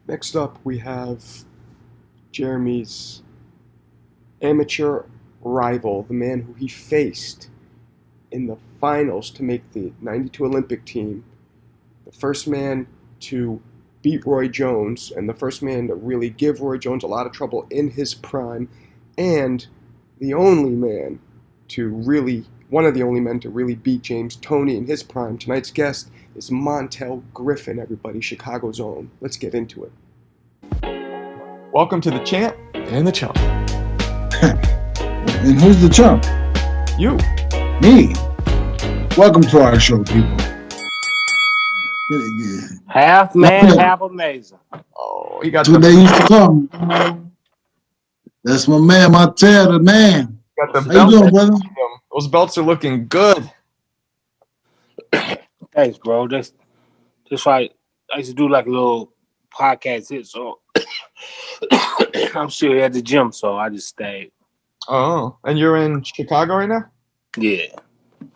Next up, we have Jeremy's amateur rival, the man who he faced in the finals to make the '92 Olympic team, the first man to beat Roy Jones, and the first man to really give Roy Jones a lot of trouble in his prime, and the only man to really, one of the only men to really beat James Toney in his prime. Tonight's guest is Montell Griffin, everybody, Chicago's own. Let's get into it. Welcome to the champ and the chump. And who's the chump? You. Me. Welcome to our show, people. Half man, half amazing. Oh, he got That's what they used to call me. That's my man, Montell, the man. Got the How you doing, brother? Those belts are looking good. Thanks, bro. That's right. I used to do like a little podcast hit, so I'm still at the gym, so I just stayed. Oh, and you're in Chicago right now? Yeah.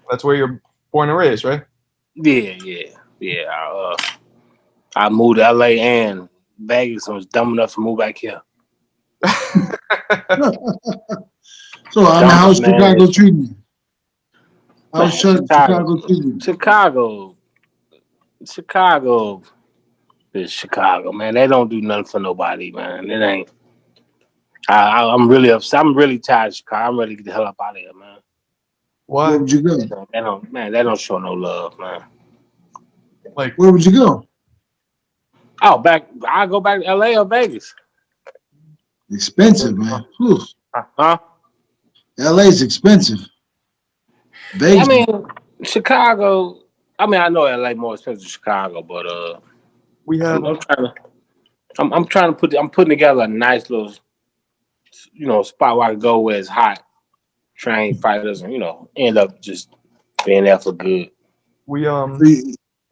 That's where you're born and raised, right? Yeah. I moved to LA and Vegas, so I was dumb enough to move back here. So, how's Chicago treating you? How's Chicago treating you? Chicago is Chicago, man. They don't do nothing for nobody, man. It ain't. I'm really upset. I'm really tired of Chicago. I'm ready to get the hell up out of here, man. Why? Where would you go? They don't show no love, man. Like, where would you go? I go back to LA or Vegas. Expensive, man. Whew. Huh? LA's expensive. Vegas. I mean, Chicago. I mean, I know LA more expensive than Chicago, but we have. I'm putting together a nice little, spot where I can go where it's hot, train fighters, and end up just being there for good. We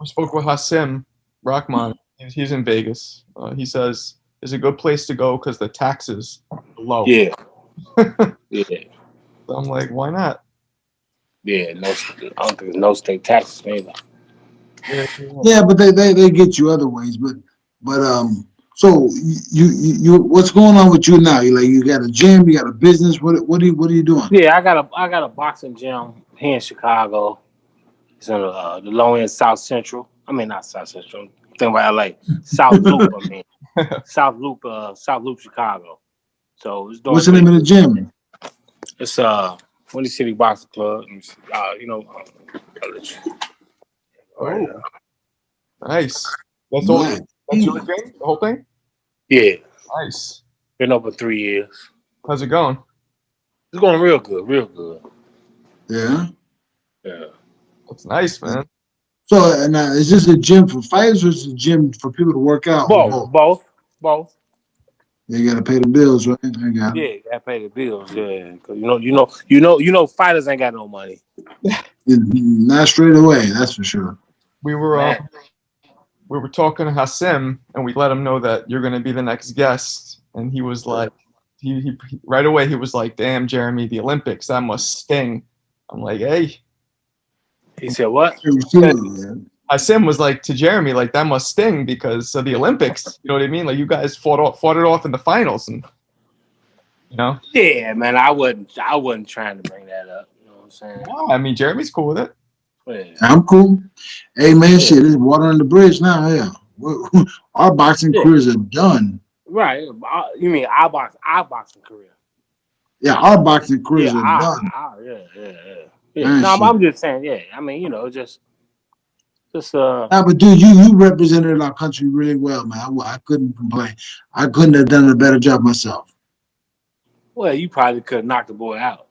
spoke with Hassim Rahman. He's in Vegas. He says it's a good place to go because the taxes are low. Yeah. Yeah. So I'm like, why not? Yeah, I don't think there's no state taxes either. Yeah, but they get you other ways. But so you what's going on with you now? You got a gym, you got a business. What are you doing? Yeah, I got a boxing gym here in Chicago. It's in the low end South Central. I mean, not South Central. Think about LA. South Loop. South Loop, Chicago. So it's doing. What's the name of the gym? It's Windy City Boxing Club. Oh, nice. That's all. That's your gym, the whole thing. Yeah. Nice. Been open 3 years. How's it going? It's going real good, real good. Yeah. Yeah. That's nice, man. So, is this a gym for fighters or is it a gym for people to work out? Both. You got to pay the bills, right? Yeah, you got to pay the bills. Yeah, because you know, fighters ain't got no money. Not straight away, that's for sure. We were talking to Hassim, and we let him know that you're going to be the next guest, and he was like, he right away he was like, "Damn, Jeremy, the Olympics, that must sting." I'm like, "Hey." He said what? Hassim was like to Jeremy, like, that must sting because of the Olympics. You know what I mean? Like, you guys fought it off in the finals, and Yeah, man, I wasn't trying to bring that up. You know what I'm saying? No, I mean, Jeremy's cool with it. Yeah. I'm cool. Hey, man, shit, there's water on the bridge now. Yeah, our boxing careers are done. Right? You mean our boxing career? Yeah, our boxing careers are done. Yeah. No, I'm just saying. Yeah, I mean, just. But dude, you represented our country really well, man. I couldn't complain. I couldn't have done a better job myself. Well, you probably could have knocked the boy out.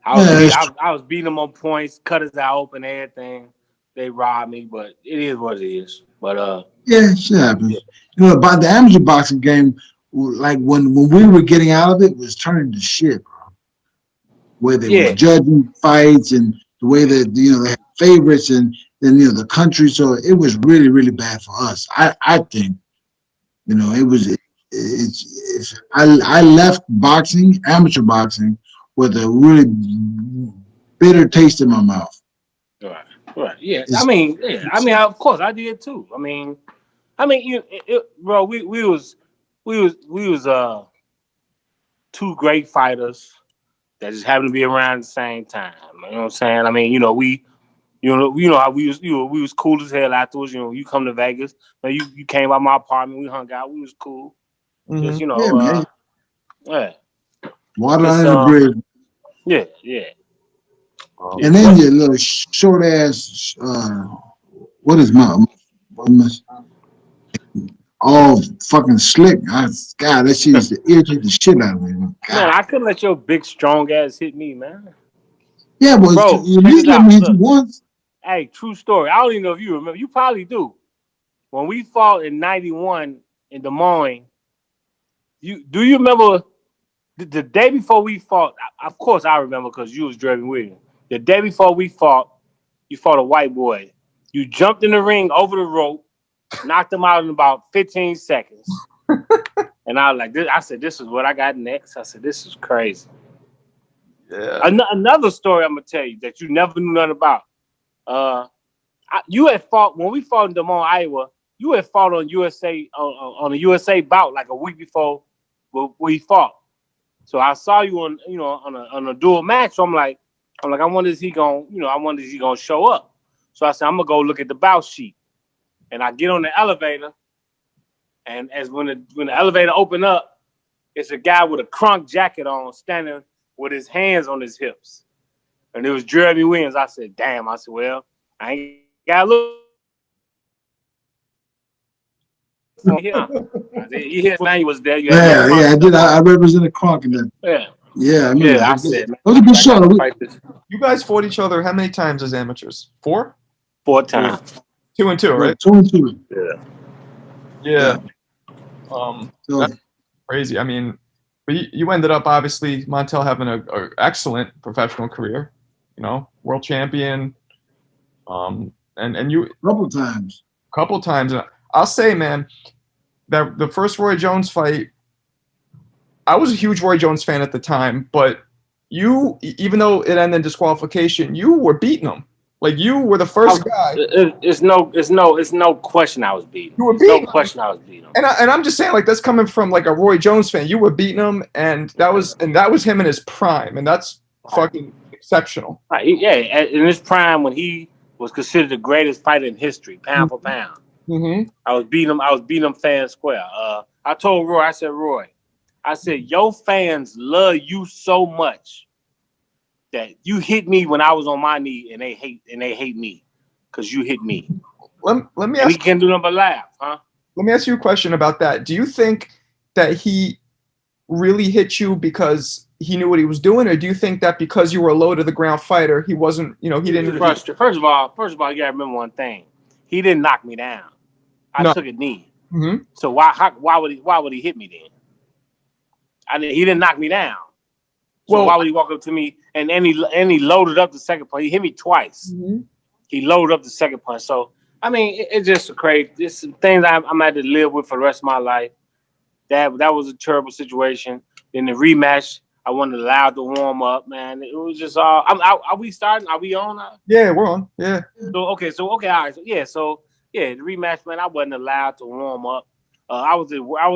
I was beating him on points, cut his eye open, everything. They robbed me, but it is what it is. But yeah, shit happens. About the amateur boxing game, like when we were getting out of it, was turning to shit, bro. Where they were judging fights and the way that they had favorites and then the country. So it was really, really bad for us. I think it was. I left boxing, amateur boxing, with a really bitter taste in my mouth. Right. Yeah. I mean, of course, I did too. I mean, I mean, bro, we was two great fighters that just happened to be around at the same time. You know what I'm saying? I mean, you know how we was, we was cool as hell afterwards. You know, you come to Vegas, you came by my apartment, we hung out, we was cool. Mm-hmm. Just Yeah, man. yeah, Water just, under the bridge. yeah. And then your little short ass, what is all fucking slick. God, that shit used to irritate the shit out of me. Man, God. I couldn't let your big strong ass hit me, man. Yeah, but Bro, you at least let me hit you once. Hey, true story. I don't even know if you remember. You probably do. When we fought in '91 in Des Moines, do you remember the day before we fought? Of course, I remember because you was driving with me. The day before we fought, you fought a white boy. You jumped in the ring over the rope, knocked him out in about 15 seconds. And I was like, I said, this is what I got next. I said, this is crazy. Yeah. Another story I'm gonna tell you that you never knew nothing about. You had fought when we fought in Des Moines, Iowa. You had fought on USA on a USA bout like a week before we fought. So I saw you on a dual match. So I'm like, I wonder is he gonna show up? So I said, I'm gonna go look at the bout sheet, and I get on the elevator, and when the elevator opened up, it's a guy with a crunk jacket on, standing with his hands on his hips, and it was Jeremy Williams. I said, damn. I said, well, I ain't got to look. You hear Manuel was there. Yeah, I did. I represented Kronk in that. Yeah, I mean, I said, man, that was a good show. You guys fought each other how many times as amateurs? 4? 4 times. 2 and 2, right? 2 and 2. Yeah. So, That's crazy. I mean, but you ended up obviously Montell having a excellent professional career. You know, world champion. And you couple times. And I'll say, man, that the first Roy Jones fight, I was a huge Roy Jones fan at the time, but you, even though it ended in disqualification, you were beating him. Like you were the first guy. It's no question I was beating. You were beating. No question I was beating him. And I'm just saying, like, that's coming from like a Roy Jones fan. You were beating him, and that was him in his prime, and that's fucking exceptional. Right. Yeah, in his prime when he was considered the greatest fighter in history, pound for pound. Mm-hmm. I was beating him fair and square. I told Roy, I said, your fans love you so much that you hit me when I was on my knee, and they hate me because you hit me. Let me and ask. We can't do nothing but laugh, huh? Let me ask you a question about that. Do you think that he really hit you because he knew what he was doing, or do you think that because you were a low to the ground fighter, he wasn't, he didn't? First of all, you gotta remember one thing. He didn't knock me down. I took a knee. Mm-hmm. So why would he hit me then? He didn't knock me down. So why would he walk up to me and he loaded up the second punch? He hit me twice. Mm-hmm. He loaded up the second punch. So I mean, it's just crazy. There's some things I'm gonna have to live with for the rest of my life. That was a terrible situation. Then the rematch, I wasn't allowed to warm up, man. It was just all. Are we starting? Are we on now? Yeah, we're on. Yeah. So okay, all right. So the rematch, man. I wasn't allowed to warm up. I was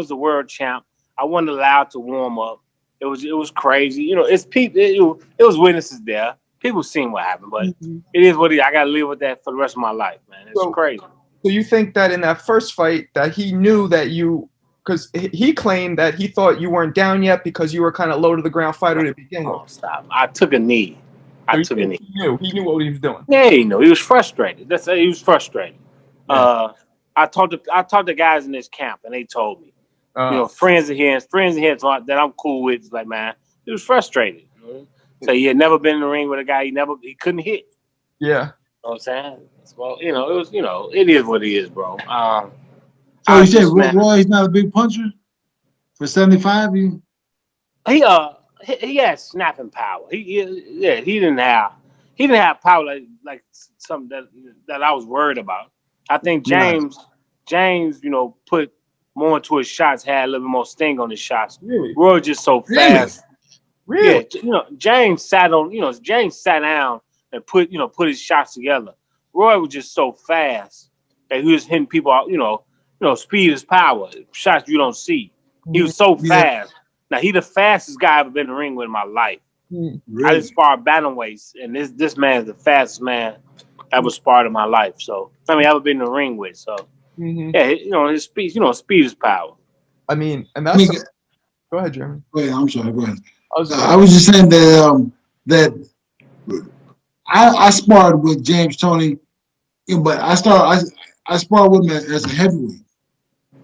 the world champ. I wasn't allowed to warm up. It was crazy. It's people. It was witnesses there. People seen what happened, but it is what it is. I gotta live with that for the rest of my life, man. It's crazy. So you think that in that first fight that he knew that you, because he claimed that he thought you weren't down yet because you were kind of low to the ground fighter to begin with. Oh, stop! I took a knee. He knew what he was doing. Yeah, he knew. He was frustrated. He was frustrated. Yeah. I talked to guys in this camp, and they told me, friends of his that I'm cool with. It's like, man, he was frustrated. So he had never been in the ring with a guy he couldn't hit. Yeah. You know what I'm saying? Well, it was, it is what it is, bro. So you said Roy's not a big puncher for 75? He had snapping power. He didn't have power like something that I was worried about. I think James, put more into his shots, had a little bit more sting on his shots. Really? Roy just so fast. Really? Yeah, James sat down and put his shots together. Roy was just so fast that he was hitting people out, speed is power. Shots you don't see. He was so fast. Now he the fastest guy I've ever been in the ring with in my life. Really? I just sparred bantamweights, and this man is the fastest man I ever sparred in my life. So I've ever been in the ring with. So yeah, his speed. Speed is power. I mean, and that's. Go ahead, Jeremy. Wait, I'm sorry. Go ahead. I was just saying that that I sparred with James Toney, but I sparred with him as a heavyweight.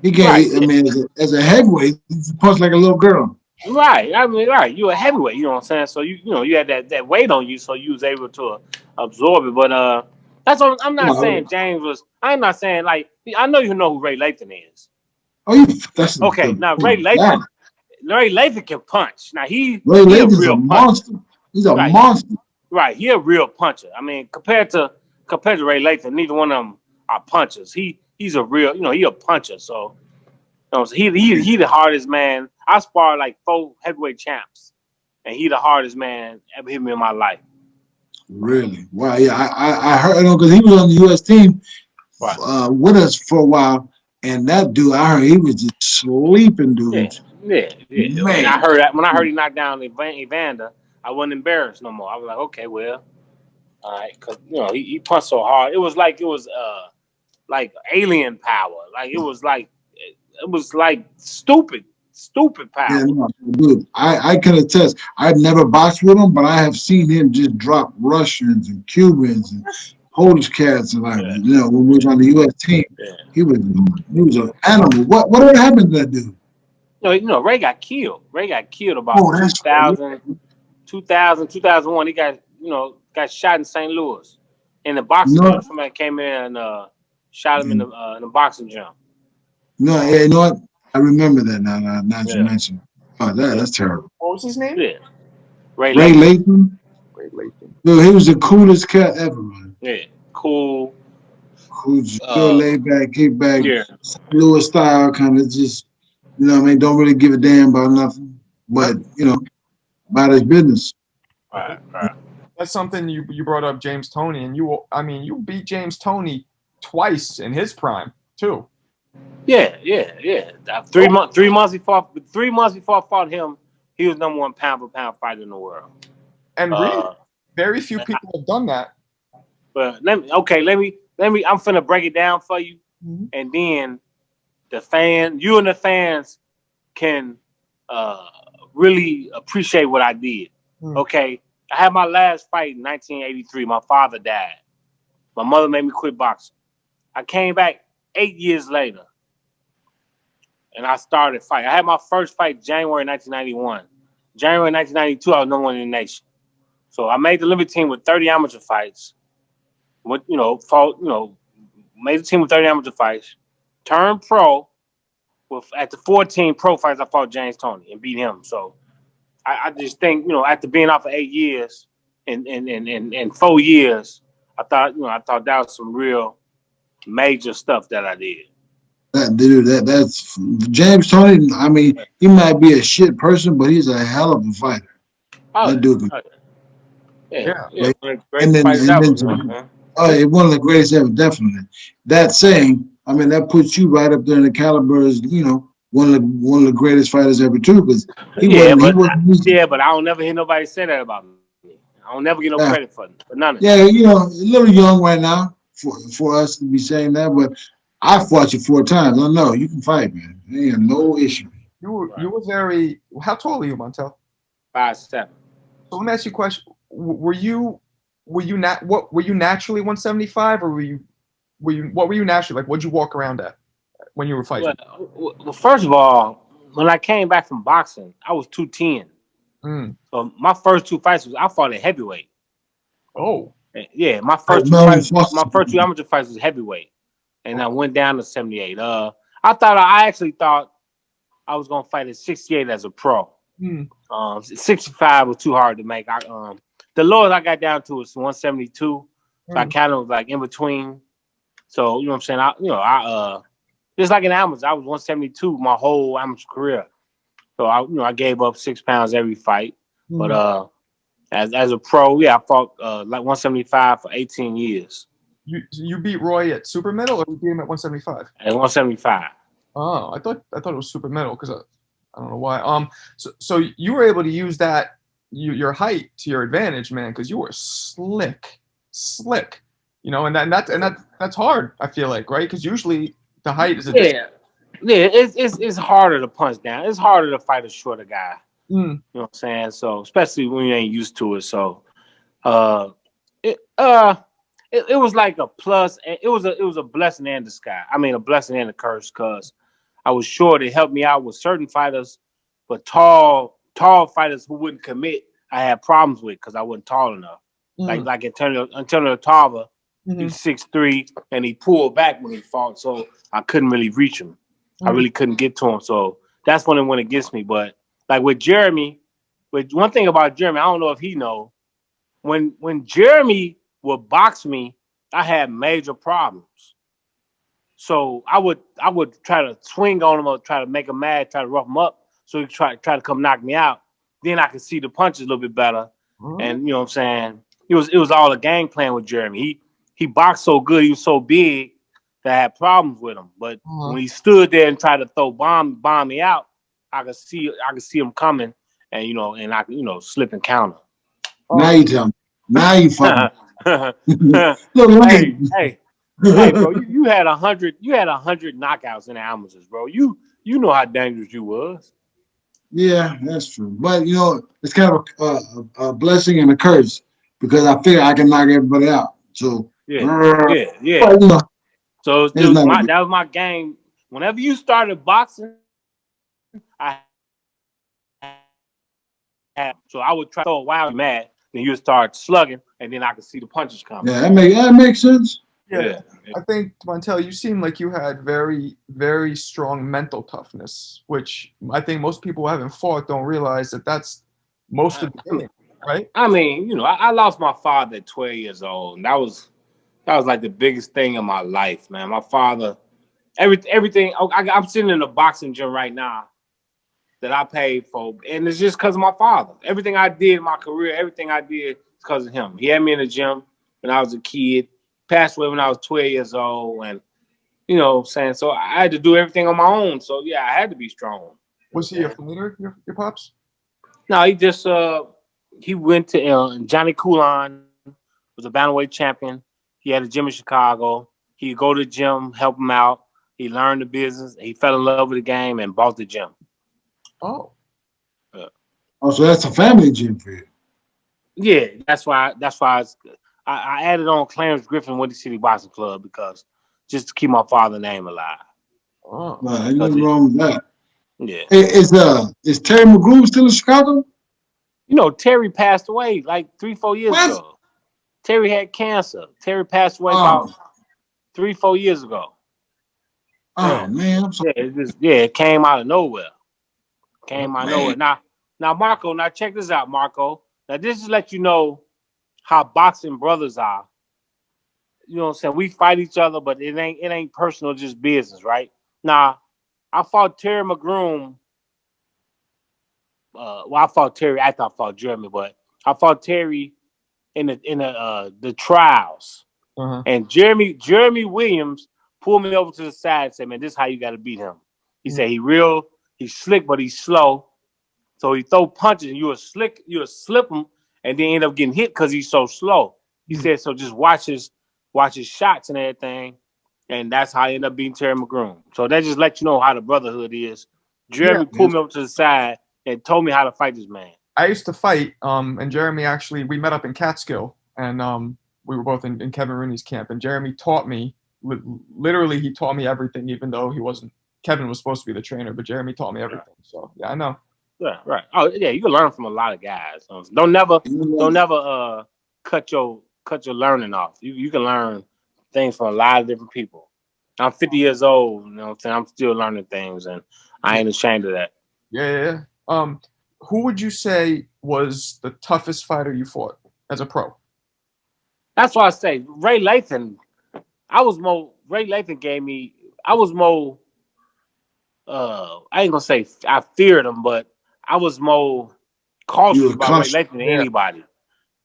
He can't. Right. I mean, as a heavyweight, he punched like a little girl. Right. I mean, right. You're a heavyweight. You know what I'm saying? So you had that weight on you, so you was able to absorb it. But that's what I'm not saying. James was. I'm not saying like I know you know who Ray Lathan is. Oh, that's okay. Now Ray Lathan. Ray Lathan can punch. Now Ray Lathan's a real monster. He's a monster. Right. He a real puncher. I mean, compared to Ray Lathan, neither one of them are punchers. He's a real. He a puncher. So. He the hardest man. I sparred like 4 heavyweight champs, and he the hardest man ever hit me in my life. Really? Wow. Yeah, I heard because he was on the U.S. team with us for a while, and that dude, I heard he was just sleeping dudes. Yeah. Man. When I heard he knocked down Evander, I wasn't embarrassed no more. I was like, okay, well, all right, because he punched so hard. It was like alien power. Like it was like stupid power. Yeah, no, dude, I can attest. I've never boxed with him, but I have seen him just drop Russians and Cubans and Polish cats, and when we was on the U.S. team, he was an animal. Whatever happened to that dude? Ray got killed. Ray got killed about 2001. He got shot in St. Louis in the boxing gym. Somebody came in and shot him in the boxing gym. No, you know what? I remember that now you mentioned it. Oh, that's terrible. What was his name? Yeah. Ray Lathan. Ray Lathan. Dude, he was the coolest cat ever, man. Yeah, cool. Who's still laid back, kick back, Louis style, kind of just, don't really give a damn about nothing, but, about his business. Right. That's something you brought up, James Toney, and you beat James Toney twice in his prime, too. Yeah. 3 months before I fought him, he was number 1 pound for pound fighter in the world. And really, very few people have done that. But let me. I'm finna break it down for you, and then you and the fans can really appreciate what I did. Okay, I had my last fight in 1983. My father died. My mother made me quit boxing. I came back 8 years later, and I started fighting. I had my first fight January 1991. January 1992, I was number 1 in the nation. So I made the Olympic team with 30 amateur fights. Made the team with 30 amateur fights. Turned pro. At the 14 pro fights, I fought James Toney and beat him. So I just think, after being out for 8 years and 4 years, I thought that was some real major stuff that I did. That's James Toney. I mean, he might be a shit person, but he's a hell of a fighter. That dude. Yeah. One of the greatest ever, definitely. That saying, I mean, that puts you right up there in the caliber as, one of the greatest fighters ever too. Because but I don't never hear nobody say that about me. I don't never get no credit for none of it. Yeah, a little young right now for us to be saying that, but I fought you 4 times. I know you can fight, man. There ain't no issue. You were very. How tall are you, Montel? 5'7". So let me ask you a question. Were you naturally 175, or what were you naturally like? What'd you walk around at when you were fighting? Well, first of all, when I came back from boxing, I was 210. So my first 2 fights I fought at heavyweight. Oh, yeah, my first 2 amateur fights was heavyweight, and I went down to 78. I actually thought I was gonna fight at 68 as a pro. 65 was too hard to make. The lowest I got down to was 172. So I kind of was in between. So you know what I'm saying? I just like in amateur, I was 172 my whole amateur career. So I gave up 6 pounds every fight. But as a pro, I fought 175 for 18 years. you beat Roy at super middle, or you beat him at 175? At 175. Oh, I thought it was super middle because I don't know why. So you were able to use that your height to your advantage, man, because you were slick, you know, and that's hard. I feel like, right? Because usually the height is yeah. It's harder to punch down. It's harder to fight a shorter guy. You know what I'm saying? So especially when you ain't used to it. So it was like a plus. It was a blessing and disguise. I mean, a blessing and a curse, because I was short. It helped me out with certain fighters, but tall fighters who wouldn't commit, I had problems with because I wasn't tall enough. Like Antonio Tava, he's 6'3", and he pulled back when he fought, so I couldn't really reach him. I really couldn't get to him. So that's when it went against me. But like with Jeremy, one thing about Jeremy, I don't know if he know, when Jeremy would box me, I had major problems. So I would try to swing on him or try to make him mad, try to rough him up, so he try to come knock me out. Then I could see the punches a little bit better. And you know what I'm saying? It was all a game plan with Jeremy. He boxed so good, he was so big that I had problems with him. But when he stood there and tried to throw bomb me out, I could see him coming, and I could slip and counter. Now you tell me. Now you fucking. Hey, bro, you had 100 knockouts in the amateurs, bro. You know how dangerous you was. Yeah, that's true. But it's kind of a blessing and a curse, because I figure I can knock everybody out. So yeah. But, So that was my game. Whenever you started boxing, I would try to throw a wild mad, then you would start slugging, and then I could see the punches coming. Yeah, that makes sense. Yeah. I think, Montel, you seem like you had very, very strong mental toughness, which I think most people who haven't fought don't realize that's most of the game, right? I mean, I lost my father at 12 years old, and that was like the biggest thing in my life, man. My father, everything. I'm sitting in a boxing gym right now that I paid for, and it's just because of my father. Everything I did in my career, everything I did is because of him. He had me in the gym when I was a kid. Passed away when I was 12 years old, and you know what I'm saying? So I had to do everything on my own. So yeah, I had to be strong. Was he a fighter, your pops? No, he just he went to Johnny Coulon was a bantamweight champion. He had a gym in Chicago. He'd go to the gym, help him out. He learned the business. He fell in love with the game and bought the gym. Oh. So that's a family gym for you. Yeah, that's why I added on Clarence Griffin Windy City Boxing Club, because just to keep my father's name alive. Oh, no, ain't nothing wrong with that. Yeah. Is Terry McGrew still in Chicago? Terry passed away like 3-4 years ago. Terry had cancer. Terry passed away about 3-4 years ago. Oh man, I'm sorry. It came out of nowhere. Now Marco, check this out, Marco. Now this is let you know how boxing brothers are. You know what I'm saying? We fight each other, but it ain't personal, just business, right? Now, I fought Terry McGroom. I fought Terry after I fought Jeremy, but I fought Terry in the trials. And Jeremy Williams pulled me over to the side and said, "Man, this is how you got to beat him." He said he's slick, but he's slow. So he throw punches and you'll slip him, and then end up getting hit because he's so slow. He said, so just watch his shots and everything, and that's how I end up beating Terry McGroom. So that just lets you know how the brotherhood is. Jeremy pulled me over to the side and told me how to fight this man. I used to fight, and Jeremy we met up in Catskill, and we were both in Kevin Rooney's camp, and Jeremy taught me, literally he taught me everything, even though Kevin was supposed to be the trainer, but Jeremy taught me everything. So yeah, I know. Yeah, right. Oh yeah, you can learn from a lot of guys. Don't never cut your learning off. You can learn things from a lot of different people. I'm 50 years old, you know what I'm saying? I'm still learning things, and I ain't ashamed of that. Yeah. Who would you say was the toughest fighter you fought as a pro? That's why I say Ray Lathan. Ray Lathan gave me. I was more. I ain't gonna say I feared him, but I was more cautious about Ray Lathan than anybody,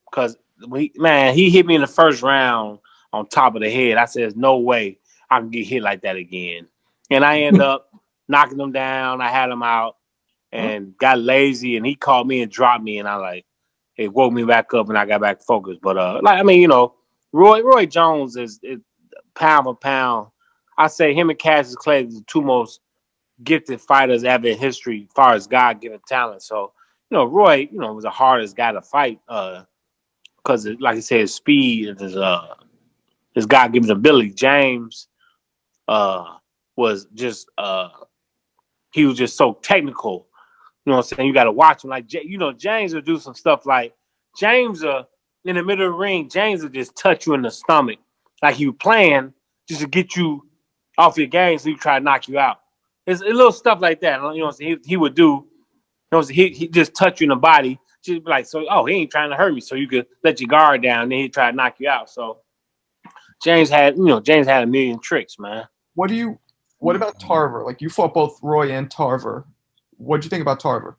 because he hit me in the first round. on top of the head. I said, there's no way I can get hit like that again. And I end up knocking him down. I had him out and got lazy, and he called me and dropped me, and I like, it woke me back up, and I got back focused. But Roy Jones is pound for pound. I say him and Cassius Clay are the two most gifted fighters ever in history, as far as God-given talent. So, Roy, was the hardest guy to fight because, like I said, his speed and his God-given ability. James was just he was just so technical. You know what I'm saying? You got to watch him. Like, James will do some stuff like James in the middle of the ring, James will just touch you in the stomach like he was playing just to get you off your game so he try to knock you out. It's a little stuff like that. He would do. He just touch you in the body. Just be like, he ain't trying to hurt me, so you could let your guard down, and then he try to knock you out. So James had a million tricks, man. What about Tarver? Like, you fought both Roy and Tarver. What'd you think about Tarver?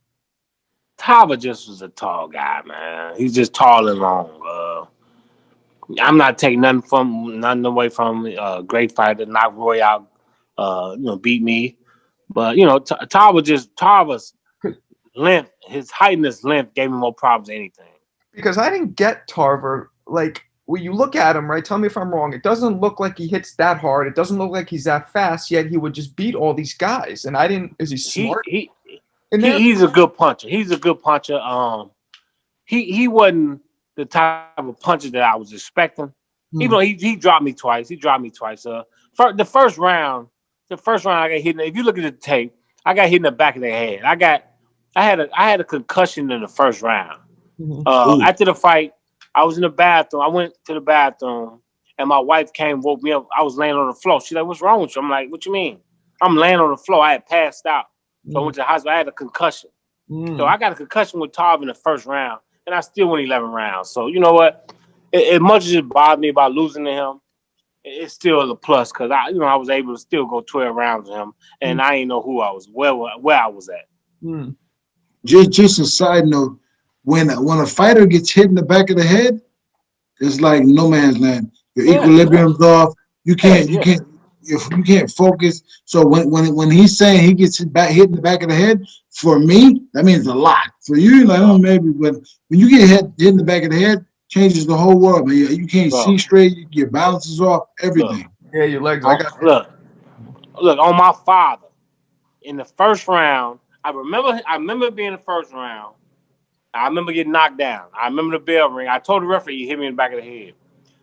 Tarver just was a tall guy, man. He's just tall and long. I'm not taking nothing away from great fighter, knock Roy out, beat me. But Tarver's length, his height and his length gave me more problems than anything. Because I didn't get Tarver. Like, when you look at him, right? Tell me if I'm wrong. It doesn't look like he hits that hard. It doesn't look like he's that fast. Yet he would just beat all these guys. And I didn't. Is he smart? He's a good puncher. He's a good puncher. He wasn't the type of puncher that I was expecting. Even though he dropped me twice. The first round I got hit. If you look at the tape, I got hit in the back of the head. I had a concussion in the first round. After the fight, I was in the bathroom. I went to the bathroom, and my wife came, woke me up. I was laying on the floor. She's like, "What's wrong with you?" I'm like, "What you mean?" I'm laying on the floor. I had passed out. So I went to the hospital. I had a concussion. So I got a concussion with Tarver in the first round, and I still won 11 rounds. So you know what? As much as it bothered me about losing to him, it's still a plus because I was able to still go 12 rounds with him, and I didn't know who I was, where I was at. Just a side note, when a fighter gets hit in the back of the head, it's like no man's land. Your equilibrium's off. You can't focus. So when he's saying he gets hit in the back of the head, for me, that means a lot. For you, like, maybe, but when you get hit in the back of the head, changes the whole world, man. You can't see straight, your balance is off, everything. Yeah, your legs. Look, on my father, in the first round, I remember being in the first round. I remember getting knocked down. I remember the bell ring. I told the referee he hit me in the back of the head.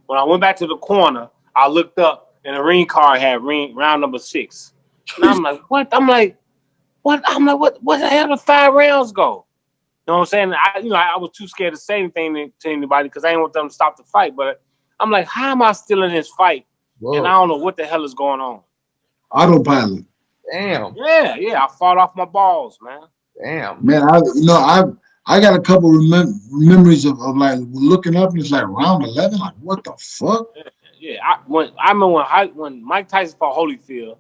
When I went back to the corner, I looked up, and the ring card had round number 6. And I'm like, what? I'm like, what the hell did 5 rounds go? You know what I'm saying? I was too scared to say anything to anybody because I didn't want them to stop the fight. But I'm like, how am I still in this fight? Whoa. And I don't know what the hell is going on. Autopilot. Damn. Yeah. I fought off my balls, man. Damn. Man, I got a couple memories of like looking up and it's like round 11. Like, what the fuck? Yeah. I remember when Mike Tyson fought Holyfield,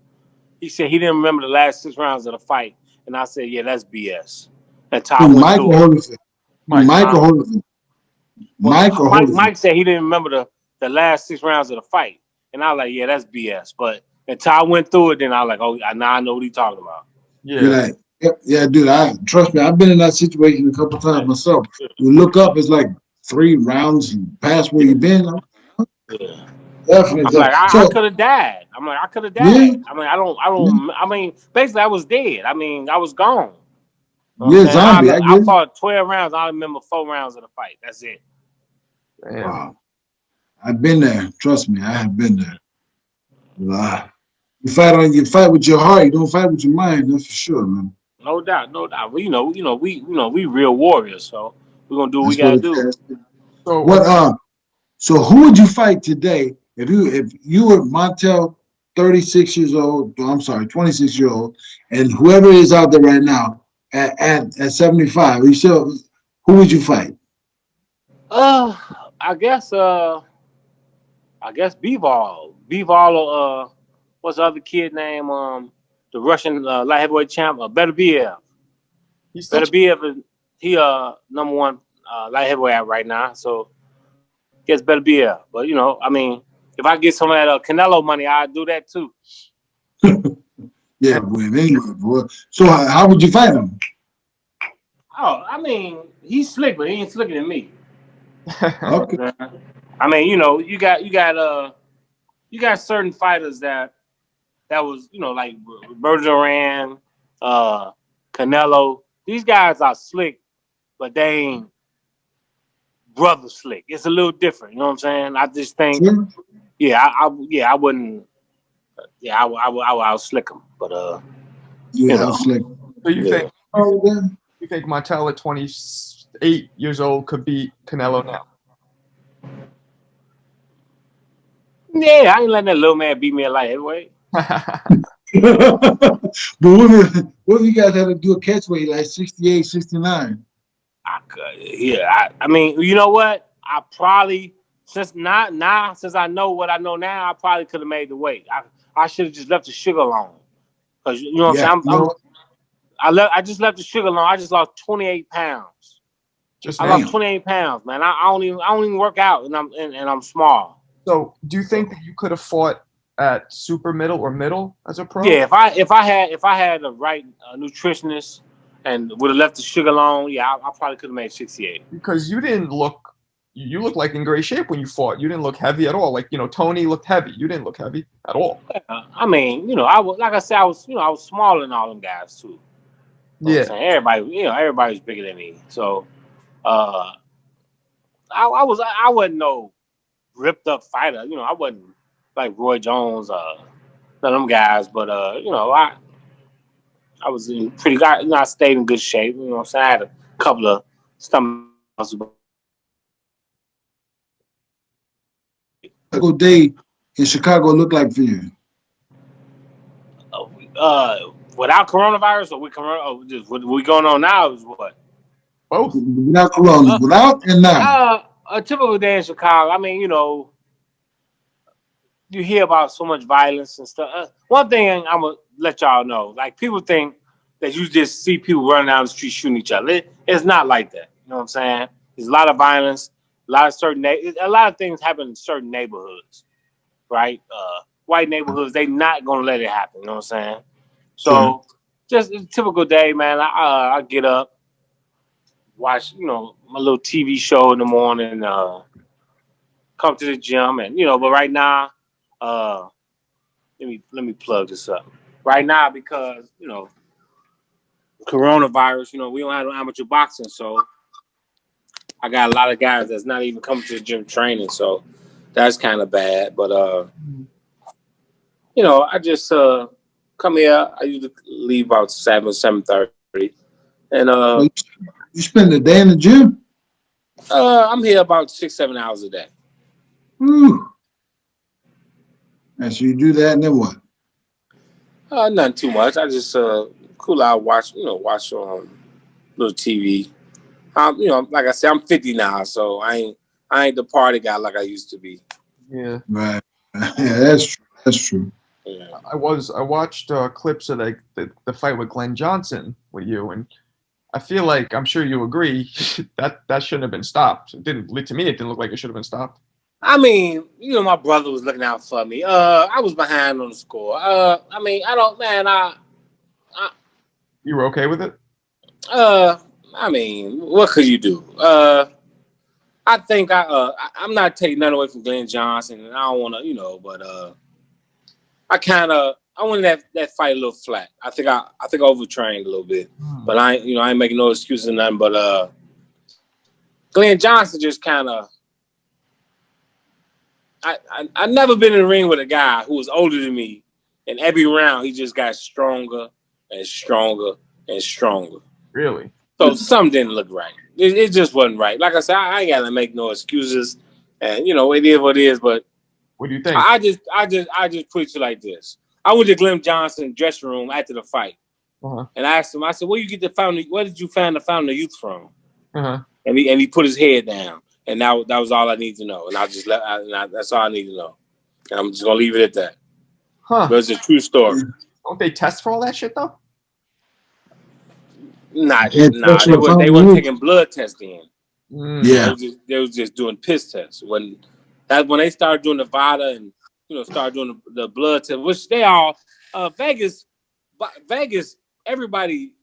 he said he didn't remember the last 6 rounds of the fight, and I said, yeah, that's BS. That's how Michael Holyfield. Mike said he didn't remember the last 6 rounds of the fight, and I was like, yeah, that's BS. But until I went through it, then I was like, oh, now I know what he's talking about. Yeah. Yeah, dude. Trust me, I've been in that situation a couple times myself. You look up, it's like 3 rounds past where you've been. Yeah. Definitely. I'm like, I could have died. Yeah. I mean, basically, I was dead. I mean, I was gone. Yeah, zombie. I fought 12 rounds. I remember 4 rounds of the fight. That's it. Damn. Wow. I've been there. Trust me, I have been there. You fight with your heart. You don't fight with your mind. That's for sure, man. No doubt. We real warriors. So we're gonna do what we gotta do. So who would you fight today if you were Montel, 26 years old? I'm sorry, 26 years old, and whoever is out there right now at 75, who would you fight? I guess Bivol. Bivol. What's the other kid name? The Russian light heavyweight champ, Beterbiev. Beterbiev, he number 1 light heavyweight right now. So, guess Beterbiev. But I mean, if I get some of that Canelo money, I'd do that too. Yeah, boy. Anyway, boy. So how would you fight him? Oh, I mean, he's slick, but he ain't slicker than me. Okay. I mean, you know, you got certain fighters that was, you know, like Bergeron, Canelo. These guys are slick, but they ain't brother slick. It's a little different. You know what I'm saying? I just think, Sure. I wouldn't. Yeah, I'll slick them, but Yeah, you know. that's slick. So you Yeah. think Oh, then. you think Montell at 28 years old could beat Canelo now? Yeah, I ain't letting that little man beat me at light heavyweight. But what if you guys had to do a catchweight like 68, 69? I mean, you know what? I probably since I know what I know now, I probably could have made the weight. I should have just left the sugar alone, because you know what I'm saying. I just left the sugar alone. I just lost 28 pounds. I lost 28 pounds, man. I don't even work out, and I'm small. So, do you think that you could have fought at super middle or middle as a pro? Yeah, if I had the right nutritionist and would have left the sugar alone, yeah, I probably could have made 68. Because you looked like in great shape when you fought. You didn't look heavy at all. Like, you know, Tony looked heavy. You didn't look heavy at all. I mean, you know, I was smaller than all them guys too. You know what I'm saying? Everybody's bigger than me. So, I wasn't no ripped up fighter. You know, I wasn't like Roy Jones, none of them guys. But you know, I was in pretty good. You know, I stayed in good shape. You know what I'm saying? I had a couple of stomach muscles. What day in Chicago look like for you? Without coronavirus or with corona, just what we going on now is what? Both. Without corona, without and now. A typical day in Chicago. I mean, you know, you hear about so much violence and stuff. One thing I'm gonna let y'all know: like, people think that you just see people running down the street shooting each other. It's not like that. You know what I'm saying? There's a lot of violence, a lot of things happen in certain neighborhoods, right? White neighborhoods, they not gonna let it happen. You know what I'm saying? So, just a typical day, man. I get up, watch, you know, my little TV show in the morning, come to the gym, and you know. But right now, let me plug this up. Right now, because you know, coronavirus, you know, we don't have amateur boxing, so I got a lot of guys that's not even coming to the gym training, so that's kind of bad. But you know, I just come here. I usually leave about 7:30, and you spend the day in the gym? I'm here about 6-7 hours a day. Whew. And so you do that, and then what? Nothing too much. I just cool out, watch little TV. You know, like I said, I'm 50 now, so I ain't the party guy like I used to be. Yeah. Right. Yeah, that's true. That's true. Yeah. I watched clips of like the fight with Glen Johnson with you, and I feel like, I'm sure you agree, that shouldn't have been stopped. To me, it didn't look like it should have been stopped. I mean, you know, my brother was looking out for me. I was behind on the score. I mean, You were okay with it? I mean, what could you do? I think I'm not taking nothing away from Glen Johnson, and I don't want to, you know, but I wanted that fight a little flat. I think I overtrained a little bit, but I ain't making no excuses or nothing. But Glen Johnson just kind of. I never been in the ring with a guy who was older than me, and every round he just got stronger and stronger and stronger. Really? So something didn't look right. It just wasn't right. Like I said, I ain't gotta make no excuses, and you know it is what it is. But what do you think? I just put it like this. I went to Glen Johnson's dressing room after the fight, and I asked him. I said, "Where did you find the fountain of youth from?" And he put his head down. And that was all I need to know. And I just that's all I need to know. And I'm just gonna leave it at that. But it's a true story. Don't they test for all that shit though? Nah. They weren't taking blood tests in. Yeah. They was just doing piss tests. That's when they started doing the VADA and started doing the blood test, which they all Vegas, everybody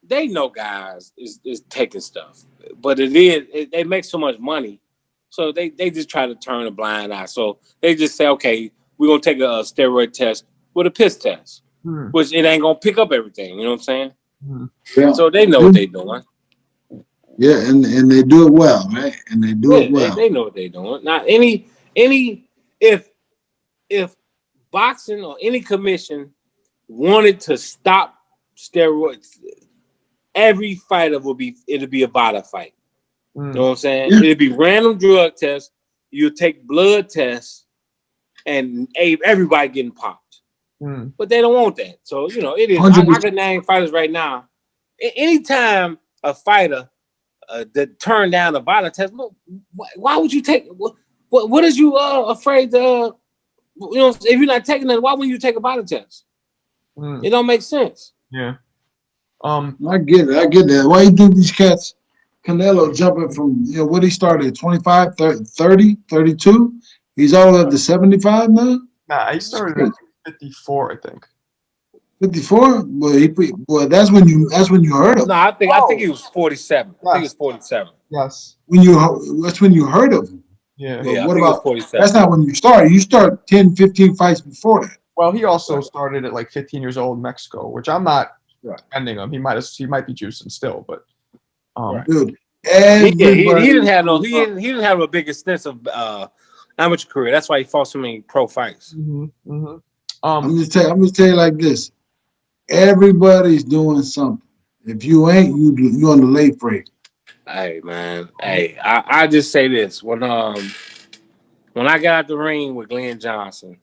they know guys is taking stuff, but they make so much money, so they just try to turn a blind eye. So they just say, okay, we're gonna take a steroid test with a piss test, which it ain't gonna pick up everything. You know what I'm saying? Yeah. So they know what they're doing. Yeah, and they do it well, right? And they do it well. They know what they're doing. Now, if boxing or any commission wanted to stop steroids, every fighter it'll be a VADA fight. You know what I'm saying? Yeah. It'll be random drug tests. You take blood tests, and everybody getting popped. But they don't want that. So it is. I can name fighters right now. Anytime a fighter that turned down a VADA test, look, why would you take? What is you afraid to? If you're not taking that, why wouldn't you take a VADA test? It don't make sense. Yeah. I get it. I get that. Why you think these cats, Canelo jumping from what he started at 25, 30, 32? He's all up to 75 now. Nah, he started at 54, I think. 54? Well, that's when you heard of him. No, I think he was 47. Yes. I think he was 47. Yes. That's when you heard of him. Yeah. But what about 47? That's not when you started. You start 10, 15 fights before that. Well, he also started at like 15 years old in Mexico, which I'm not ending him. He might be juicing still, but dude, he didn't have a big extensive amateur career. That's why he fought so many pro fights. I'm just tell you like this. Everybody's doing something. If you ain't, you on the late break. Hey man, I just say this: when I got out the ring with Glen Johnson,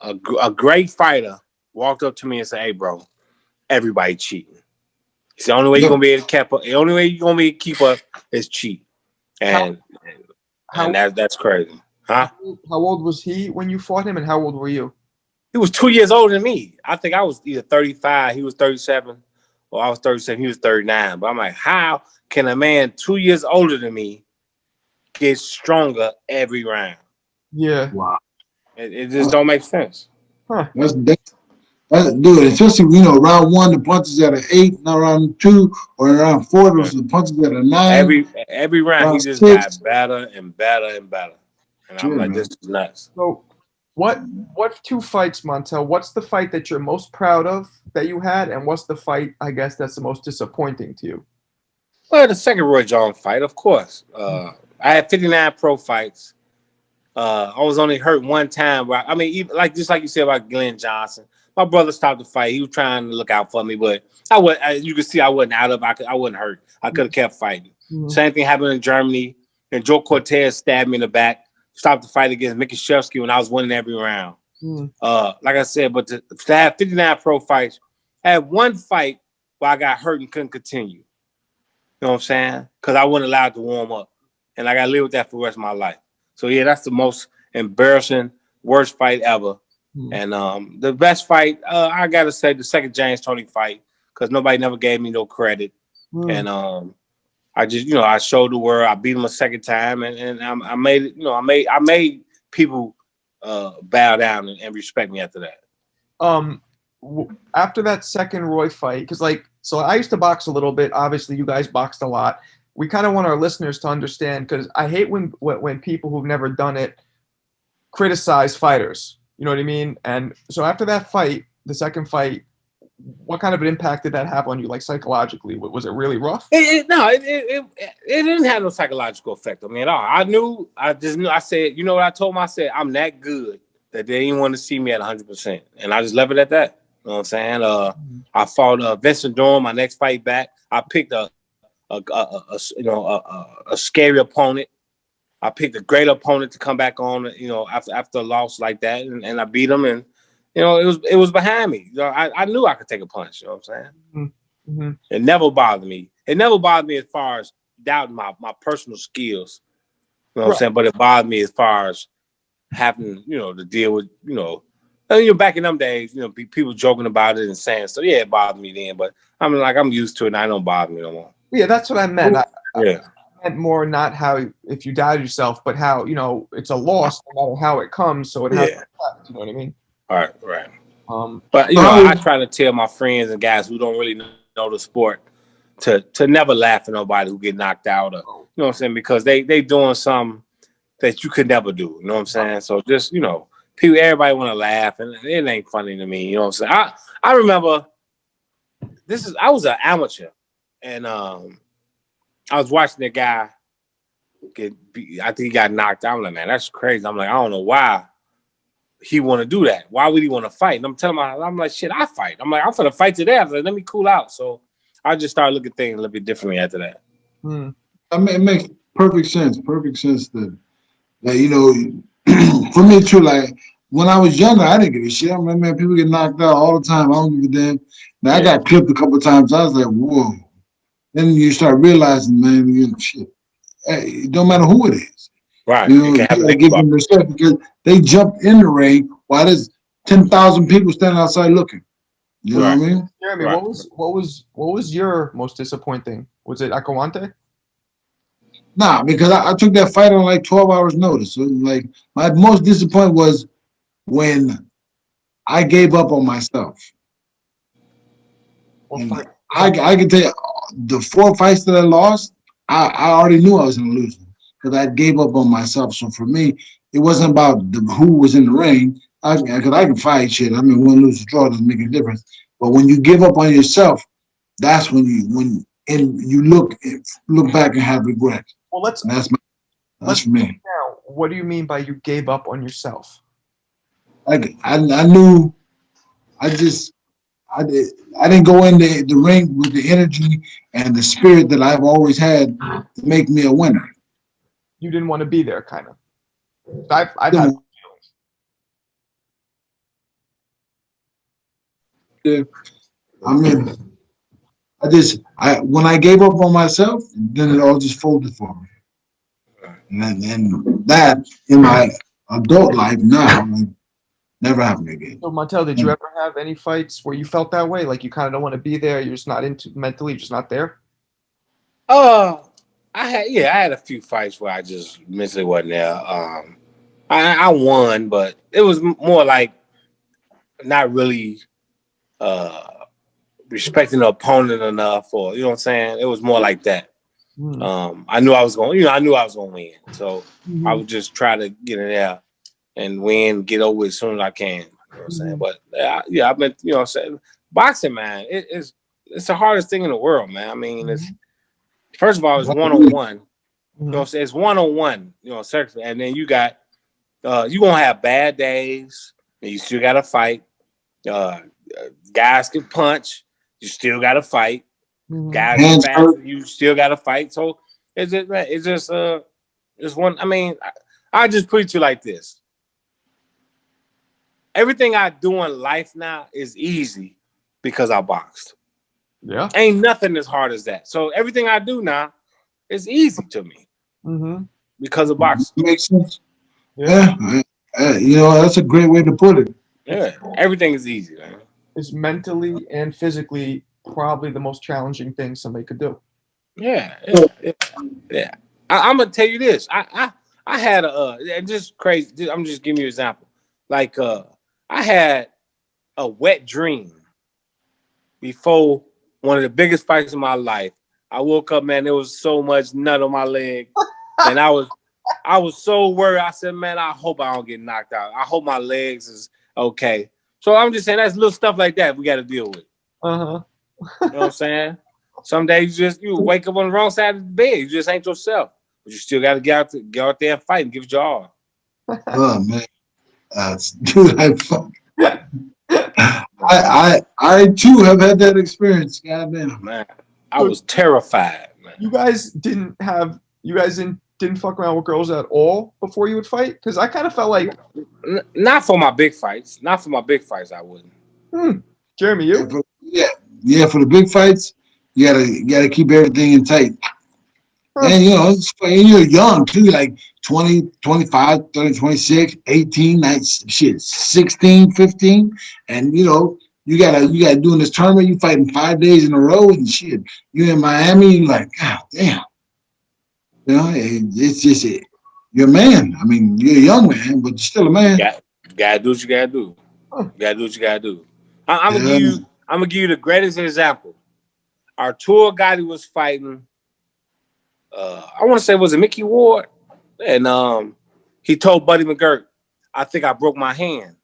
a great fighter walked up to me and said, "Hey, bro, everybody cheating. It's the only way you're gonna be able to keep up. The only way you're gonna be able to keep up is cheat." And that's crazy, huh? How old was he when you fought him, and how old were you? He was 2 years older than me. I think I was either 35, he was 37, or I was 37, he was 39. But I'm like, how can a man 2 years older than me get stronger every round? Yeah. Wow. It just don't make sense. Huh. That's dude, especially round one the punches at an 8, now round 2 or round 4 the punches at a 9. Every round he just 6. Got better and better and better. And I'm like, this is nuts. So what 2 fights, Montel? What's the fight that you're most proud of that you had, and what's the fight, I guess, that's the most disappointing to you? Well, the second Roy Jones fight, of course. I had 59 pro fights. I was only hurt one time. Even just like you said about Glen Johnson, my brother stopped the fight. He was trying to look out for me, but you could see I wasn't out of. I wasn't hurt. I could have kept fighting. Same thing happened in Germany, and Joe Cortez stabbed me in the back. Stopped the fight against Mickey Shevsky when I was winning every round. Like I said, but to have 59 pro fights, I had one fight where I got hurt and couldn't continue. You know what I'm saying? Because I wasn't allowed to warm up. And I got to live with that for the rest of my life. So, yeah, that's the most embarrassing, worst fight ever. And the best fight, I got to say, the second James Toney fight, because nobody never gave me no credit. And I just, I showed the world. I beat him a second time, and I made it. I made people bow down and respect me after that. After that second Roy fight, because so I used to box a little bit. Obviously, you guys boxed a lot. We kind of want our listeners to understand, because I hate when people who've never done it criticize fighters. You know what I mean? And so after that fight, the second fight, what kind of an impact did that have on you, psychologically? Was it really rough? It didn't have no psychological effect on me at all. I just knew. I said, you know what I told him? I said, I'm that good that they didn't want to see me at 100%. And I just left it at that. You know what I'm saying? I fought Vincent Dorn, my next fight back. I picked a scary opponent. I picked a great opponent to come back on, after a loss like that. And I beat him, and it was behind me. I knew I could take a punch. You know what I'm saying? It never bothered me. It never bothered me as far as doubting my personal skills. You know what I'm saying? But it bothered me as far as having, to deal with, back in them days, people joking about it and saying, so yeah, it bothered me then. But I'm used to it, and I don't bother me no more. Yeah, that's what I meant. meant more not how if you doubted yourself, but how it's a loss no matter how it comes. So it has to reflect, you know what I mean? Right. But I try to tell my friends and guys who don't really know the sport to never laugh at nobody who get knocked out, or you know what I'm saying, because they doing something that you could never do. You know what I'm saying? So just people, everybody want to laugh, and it ain't funny to me. You know what I'm saying? I remember I was an amateur, and I was watching the guy get beat. I think he got knocked out. I'm like, man, that's crazy. I'm like, I don't know why he want to do that. Why would he want to fight? And I'm telling him, I'm like, shit, I fight. I'm like, I'm gonna fight today. I was like, let me cool out. So I just started looking at things a little bit differently after that. I mean, it makes perfect sense. Perfect sense that for me too. Like when I was younger, I didn't give a shit. I remember, man, people get knocked out all the time. I don't give a damn. Now I got clipped a couple of times. I was like, whoa. Then you start realizing, man, shit. Hey, it don't matter who it is. Right. You gotta give them respect because they jumped in the ring while there's 10,000 people standing outside looking. You know what I mean? Jeremy, what was your most disappointing? Was it Akawante? Nah, because I took that fight on like 12 hours notice. So like my most disappointing was when I gave up on myself. I can tell you the 4 fights that I lost, I already knew I was going to lose them because I gave up on myself. So for me, it wasn't about who was in the ring. Because I can fight shit. I mean, win, lose, or draw doesn't make a difference. But when you give up on yourself, that's when you look back and have regret. Well, that's for me. Now, what do you mean by you gave up on yourself? I knew. I didn't go in the ring with the energy and the spirit that I've always had to make me a winner. You didn't want to be there, kind of. I've had feelings. Yeah. I mean, when I gave up on myself, then it all just folded for me. And that in my adult life now never happened again. So Montel, did you ever have any fights where you felt that way? Like you kind of don't want to be there, you're just not into mentally, you're just not there? I had a few fights where I just mentally wasn't there. I won, but it was more like not really respecting the opponent enough, or you know what I'm saying? It was more like that. I knew I was going to win. So I would just try to get in there and win, get over it as soon as I can. You know what I'm saying? But I've been, saying boxing, man, it's the hardest thing in the world, man. I mean, it's first of all, it's one-on-one. You know what I'm saying? It's one-on-one, and then you got you're gonna have bad days, and you still gotta fight. Guys can punch, you still gotta fight. Guys are fast, you still gotta fight. So it's one. I mean, I just put it to you like this. Everything I do in life now is easy because I boxed. Yeah. Ain't nothing as hard as that. So everything I do now is easy to me because of boxing. Makes sense. Yeah. That's a great way to put it. Yeah. Everything is easy, man. It's mentally and physically probably the most challenging thing somebody could do. Yeah. I'm gonna tell you this. I had just crazy. I'm just giving you an example. Like I had a wet dream before one of the biggest fights of my life. I woke up, man, there was so much nut on my leg. And I was so worried. I said, man, I hope I don't get knocked out. I hope my legs is okay. So I'm just saying that's little stuff like that we got to deal with. You know what I'm saying? Some days you wake up on the wrong side of the bed. You just ain't yourself. But you still got to get out there and fight and give it your all. Oh, man. Dude, I too have had that experience. Goddamn, man, I was terrified. Man. You guys didn't fuck around with girls at all before you would fight? Because I kind of felt like not for my big fights. Not for my big fights, I wouldn't. Jeremy, you? Yeah. For the big fights, you gotta keep everything in tight. And you're young too, like 20, 25, 30, 26, 18, 19, 16, 15. And you gotta do in this tournament, you fighting 5 days in a row and shit. You in Miami, you're like, God damn. You know, it's just you're a man. I mean, you're a young man, but you're still a man. Gotta do what you gotta do. You gotta do what you gotta do. I'm gonna give you the greatest example. Our tour guy who was fighting, I want to say, was it Mickey Ward? And he told Buddy McGirt, I think I broke my hand.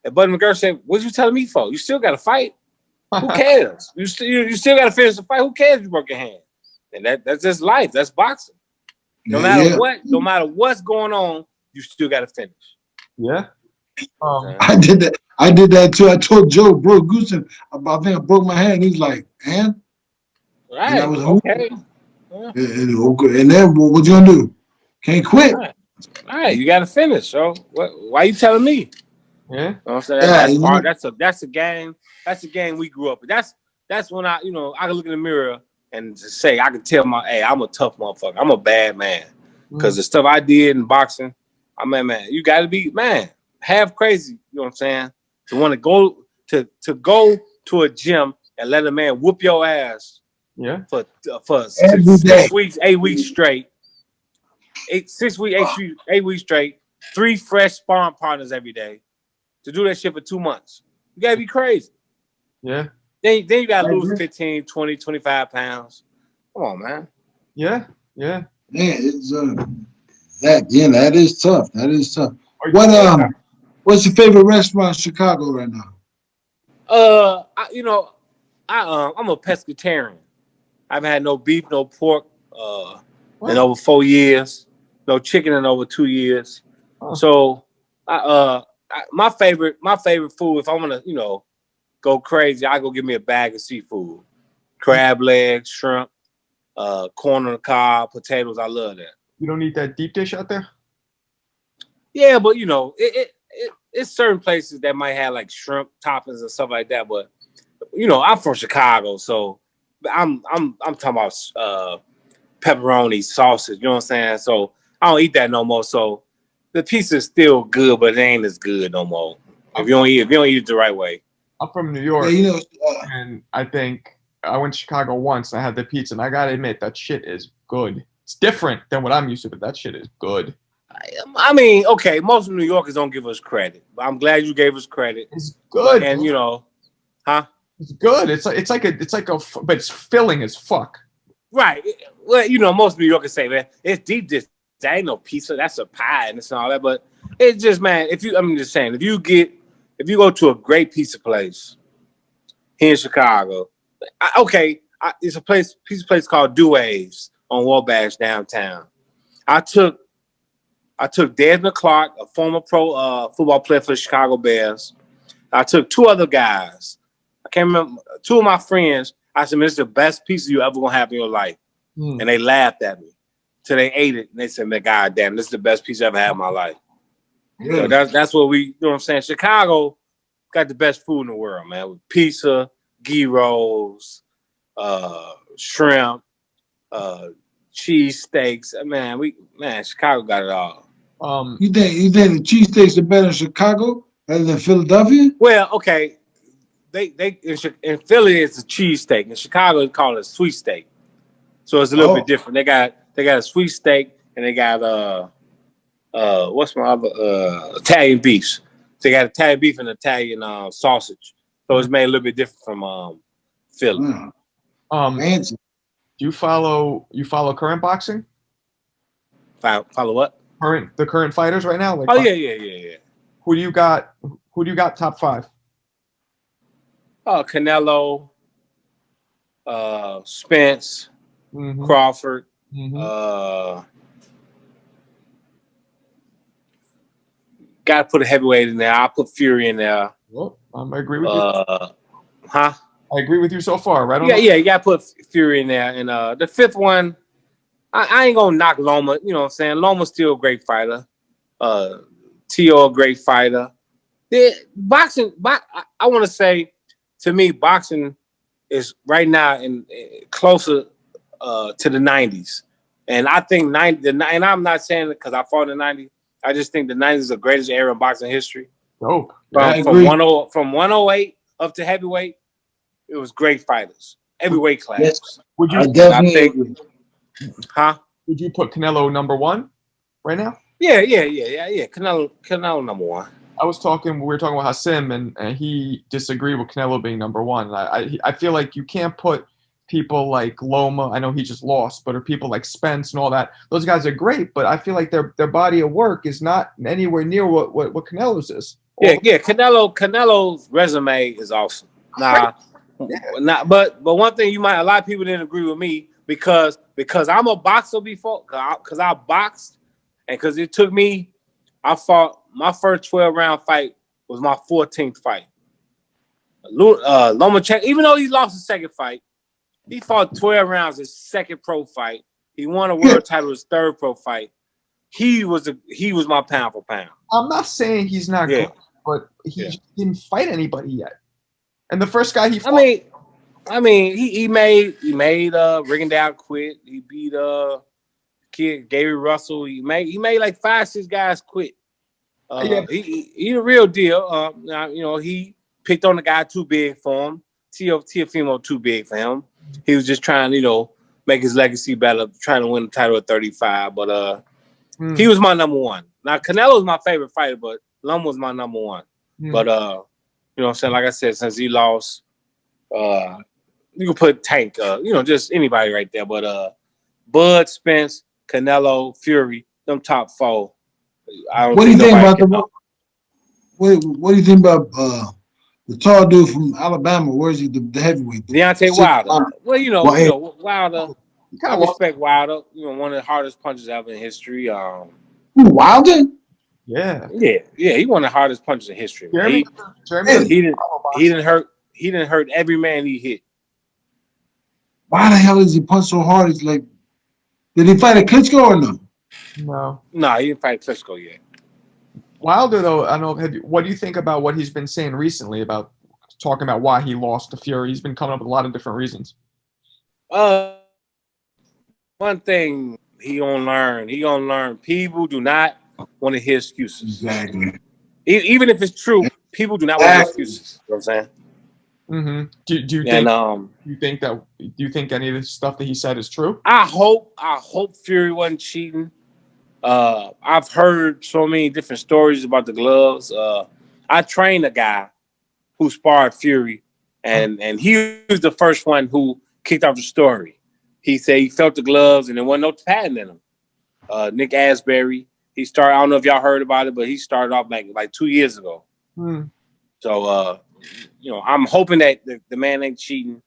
And Buddy McGirt said, what you telling me for? You still got to fight. Who cares? You still got to finish the fight. Who cares if you broke your hand? And that's just life. That's boxing. No matter what's going on, you still got to finish. Yeah. I did that too. I told Joe, bro, Goosen, I think I broke my hand. He's like, hand? Right. And I was okay. And then what you gonna do? Can't quit. All right. You got to finish. So why you telling me? Yeah. You know what I'm saying? That's a game. That's a game we grew up with. That's when I can look in the mirror and just say, I can tell I'm a tough motherfucker. I'm a bad man. Because the stuff I did in boxing, man, you got to be, man, half crazy. You know what I'm saying? To want to go to a gym and let a man whoop your ass. Yeah. For 6 weeks, 8 weeks straight. 6 weeks, 8 weeks straight. 3 fresh sparring partners every day. To do that shit for 2 months. You gotta be crazy. Yeah. Then you gotta lose 15, 20, 25 pounds. Come on, man. Yeah. Yeah. Man, it's that is tough. That is tough. What's your favorite restaurant in Chicago right now? I'm a pescatarian. I've had no beef, no pork in over 4 years. No chicken in over 2 years. So my favorite food, if I want to, go crazy, I go get me a bag of seafood. Crab legs, shrimp, corn on the cob, potatoes. I love that. You don't eat that deep dish out there? Yeah, but it's certain places that might have like shrimp toppings and stuff like that. But I'm from Chicago, so I'm talking about pepperoni, sausage. You know what I'm saying? So I don't eat that no more. So the pizza is still good, but it ain't as good no more. If you don't eat it the right way. I'm from New York, and I think I went to Chicago once. And I had the pizza, and I gotta admit that shit is good. It's different than what I'm used to, but that shit is good. I mean, okay, most New Yorkers don't give us credit, but I'm glad you gave us credit. It's good, and It's good. But it's filling as fuck. Right. Well, most New Yorkers say, man, it's deep dish. That ain't no pizza. That's a pie and it's all that. But it's just, man, I'm just saying, if you go to a great pizza place here in Chicago, it's a pizza place called Duaves on Wabash downtown. I took Desmond Clark, a former pro football player for the Chicago Bears. I took 2 other guys. I can't remember, 2 of my friends. I said, man, this is the best pizza you ever gonna have in your life. And they laughed at me. So they ate it and they said, man, God damn, this is the best pizza I ever had in my life. So that's what you know what I'm saying? Chicago got the best food in the world, man. With pizza, gyros, shrimp, cheese steaks. Man, Chicago got it all. You think the cheese steaks are better in Chicago rather than Philadelphia? Well, okay. They in Philly it's a cheese steak. In Chicago they call it a sweet steak. So it's a little bit different. They got a sweet steak and they got what's my other Italian beefs. So they got Italian beef and Italian sausage. So it's made a little bit different from Philly. Fancy. Do you follow current boxing? Follow what? The current fighters right now? Yeah. Who do you got top 5? Canelo, Spence, Crawford. Got to put a heavyweight in there. I'll put Fury in there. Well, I agree with you. I agree with you so far, right? Yeah, you got to put Fury in there. And the 5th one, I ain't going to knock Loma. You know what I'm saying? Loma's still a great fighter. T.O. a great fighter. Boxing, I want to say, to me, boxing is right now closer to the 90s. And I think and I'm not saying it because I fought in the 90s. I just think the 90s is the greatest era in boxing history. Dope. From 108 up to heavyweight, it was great fighters. Every weight class. Yes. I definitely agree. would you put Canelo number one right now? Yeah. Canelo number one. We were talking about Hassim, and he disagreed with Canelo being number one. I feel like you can't put people like Loma. I know he just lost, but or people like Spence and all that. Those guys are great, but I feel like their body of work is not anywhere near what Canelo's is. Canelo's resume is awesome. But one thing a lot of people didn't agree with me because I'm a boxer before, because I boxed, and because it took me, I fought. My first 12-round fight was my 14th fight. Lomachenko, even though he lost the second fight, he fought 12 rounds his second pro fight. He won a world title his third pro fight. He was my pound for pound. I'm not saying he's not good, but he didn't fight anybody yet. And the first guy he fought, he made Rigondeaux quit. He beat kid Gary Russell. He made like 5-6 guys quit. He the real deal. He picked on the guy too big for him. Teofimo too big for him. He was just trying, make his legacy better, trying to win the title at 35. But he was my number one. Now Canelo's my favorite fighter, but Lum was my number one. But what I'm saying, like I said, since he lost, you can put Tank, just anybody right there. But Bud, Spence, Canelo, Fury, them top four. What do you think about what do you think about the tall dude from Alabama? Where's he, the heavyweight? Deontay Wilder. Wilder. I respect Wilder. One of the hardest punches ever in history. Wilder? Yeah. He one of the hardest punches in history. Jeremy, he didn't hurt every man he hit. Why the hell is he punch so hard? It's like, did he fight a Klitschko or no? No, he didn't fight Klitschko yet. Wilder, though, I don't know. What do you think about what he's been saying recently about talking about why he lost to Fury? He's been coming up with a lot of different reasons. One thing he gonna learn. People do not want to hear excuses. Exactly. Even if it's true, people do not want to hear excuses. You know what I'm saying? Mm-hmm. Do you think any of the stuff that he said is true? I hope Fury wasn't cheating. I've heard so many different stories about the gloves. I trained a guy who sparred Fury, and he was the first one who kicked off the story. He said he felt the gloves and there wasn't no padding in them. Nick Asbury, he started. I don't know if y'all heard about it, but he started off like 2 years ago. So I'm hoping that the man ain't cheating,